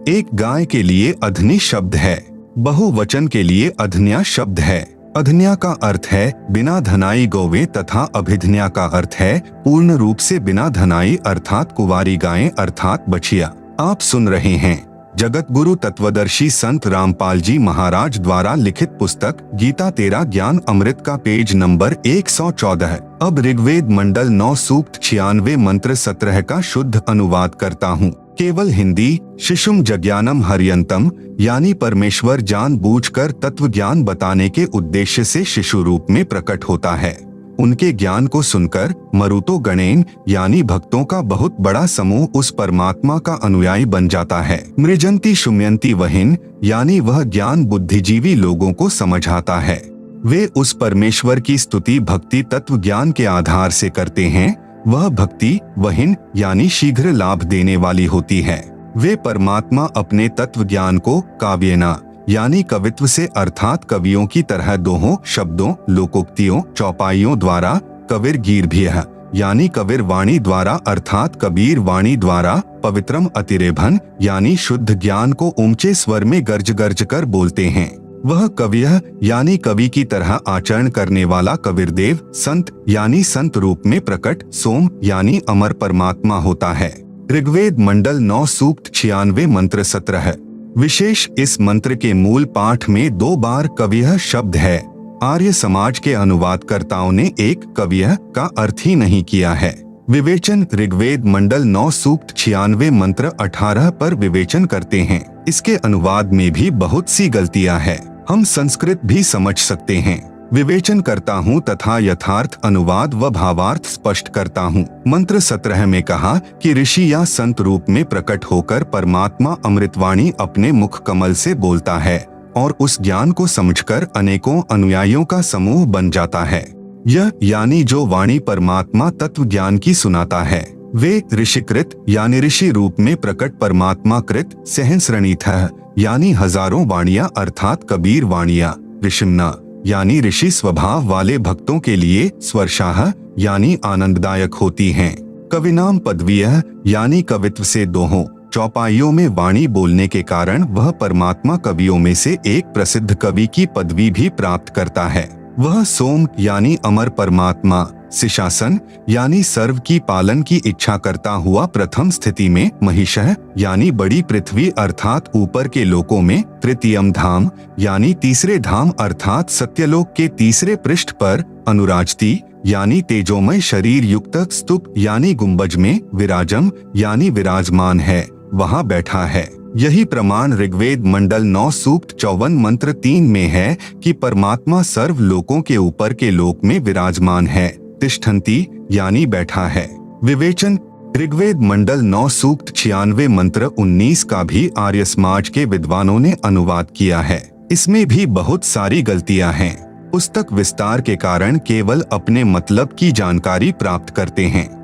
एक गाय के लिए अधनी शब्द है, बहुवचन के लिए अधन्या शब्द है। अधन्या का अर्थ है बिना धनाई गौवें तथा अभिधन्या का अर्थ है पूर्ण रूप से बिना धनाई अर्थात कुंवारी गायें अर्थात बछिया। आप सुन रहे हैं जगत गुरु तत्वदर्शी संत रामपाल जी महाराज द्वारा लिखित पुस्तक गीता तेरा ज्ञान अमृत का पेज नंबर 114। अब ऋग्वेद मंडल 9 सूक्त 96 मंत्र 17 का शुद्ध अनुवाद करता हूँ। केवल हिंदी। शिशुम जज्ञानम हरियंतम, यानी परमेश्वर जानबूझकर तत्व ज्ञान बताने के उद्देश्य से शिशु रूप में प्रकट होता है। उनके ज्ञान को सुनकर मरुतो गणेन यानी भक्तों का बहुत बड़ा समूह उस परमात्मा का अनुयायी बन जाता है। मृजंती शुम्यंती वहिन, यानी वह ज्ञान बुद्धिजीवी लोगों को समझाता है। वे उस परमेश्वर की स्तुति भक्ति तत्व ज्ञान के आधार से करते हैं। वह भक्ति वहिन यानी शीघ्र लाभ देने वाली होती है। वे परमात्मा अपने तत्व ज्ञान को काव्यना यानी कवित्व से अर्थात कवियों की तरह दोहों शब्दों लोकोक्तियों चौपाइयों द्वारा, कविर गीर्भ्यः यानी कविर वाणी द्वारा अर्थात कबीर वाणी द्वारा, पवित्रम अतिरेभन यानी शुद्ध ज्ञान को ऊंचे स्वर में गर्ज गर्ज कर बोलते हैं। वह कवियः यानी कवि की तरह आचरण करने वाला कबीरदेव, संत यानी संत रूप में प्रकट, सोम यानी अमर परमात्मा होता है। ऋग्वेद मंडल 9 सूक्त 96 मंत्र 17। विशेष इस मंत्र के मूल पाठ में 2 बार कवियः शब्द है। आर्य समाज के अनुवादकर्ताओं ने एक कवियः का अर्थ ही नहीं किया है। विवेचन ऋग्वेद मंडल 9 सूक्त 96 मंत्र 18 पर विवेचन करते हैं। इसके अनुवाद में भी बहुत सी गलतियां हैं। हम संस्कृत भी समझ सकते हैं। विवेचन करता हूँ तथा यथार्थ अनुवाद व भावार्थ स्पष्ट करता हूँ। मंत्र 17 में कहा कि ऋषि या संत रूप में प्रकट होकर परमात्मा अमृतवाणी अपने मुख कमल से बोलता है और उस ज्ञान को समझकर अनेकों अनुयायियों का समूह बन जाता है। यह यानी जो वाणी परमात्मा तत्व ज्ञान की सुनाता है, वे ऋषिकृत यानी ऋषि रूप में प्रकट परमात्मा कृत सहस्रणीथः यानी हजारों वाणियां अर्थात कबीर वाणियां, ऋषिम्ना यानी ऋषि स्वभाव वाले भक्तों के लिए स्वर्शाह यानी आनंददायक होती हैं। कविनाम पदवीयः यानी कवित्व से दोहों चौपाइयों में वाणी बोलने के कारण वह परमात्मा कवियों में से एक प्रसिद्ध कवि की पदवी भी प्राप्त करता है। वह सोम यानी अमर परमात्मा, सिशासन यानी सर्व की पालन की इच्छा करता हुआ प्रथम स्थिति में, महिषः यानी बड़ी पृथ्वी अर्थात ऊपर के लोकों में, तृतीयम धाम यानी तीसरे धाम अर्थात सत्यलोक के तीसरे पृष्ठ पर, अनुराजती यानी तेजोमय शरीर युक्त स्तूप यानी गुंबज में, विराजम यानी विराजमान है, वहाँ बैठा है। यही प्रमाण ऋग्वेद मंडल 9 सूक्त 54 मंत्र 3 में है कि परमात्मा सर्व लोकों के ऊपर के लोक में विराजमान है। तिष्ठन्ति यानी बैठा है। विवेचन ऋग्वेद मंडल 9 सूक्त 96 मंत्र 19 का भी आर्य समाज के विद्वानों ने अनुवाद किया है। इसमें भी बहुत सारी गलतियां हैं। पुस्तक विस्तार के कारण केवल अपने मतलब की जानकारी प्राप्त करते हैं।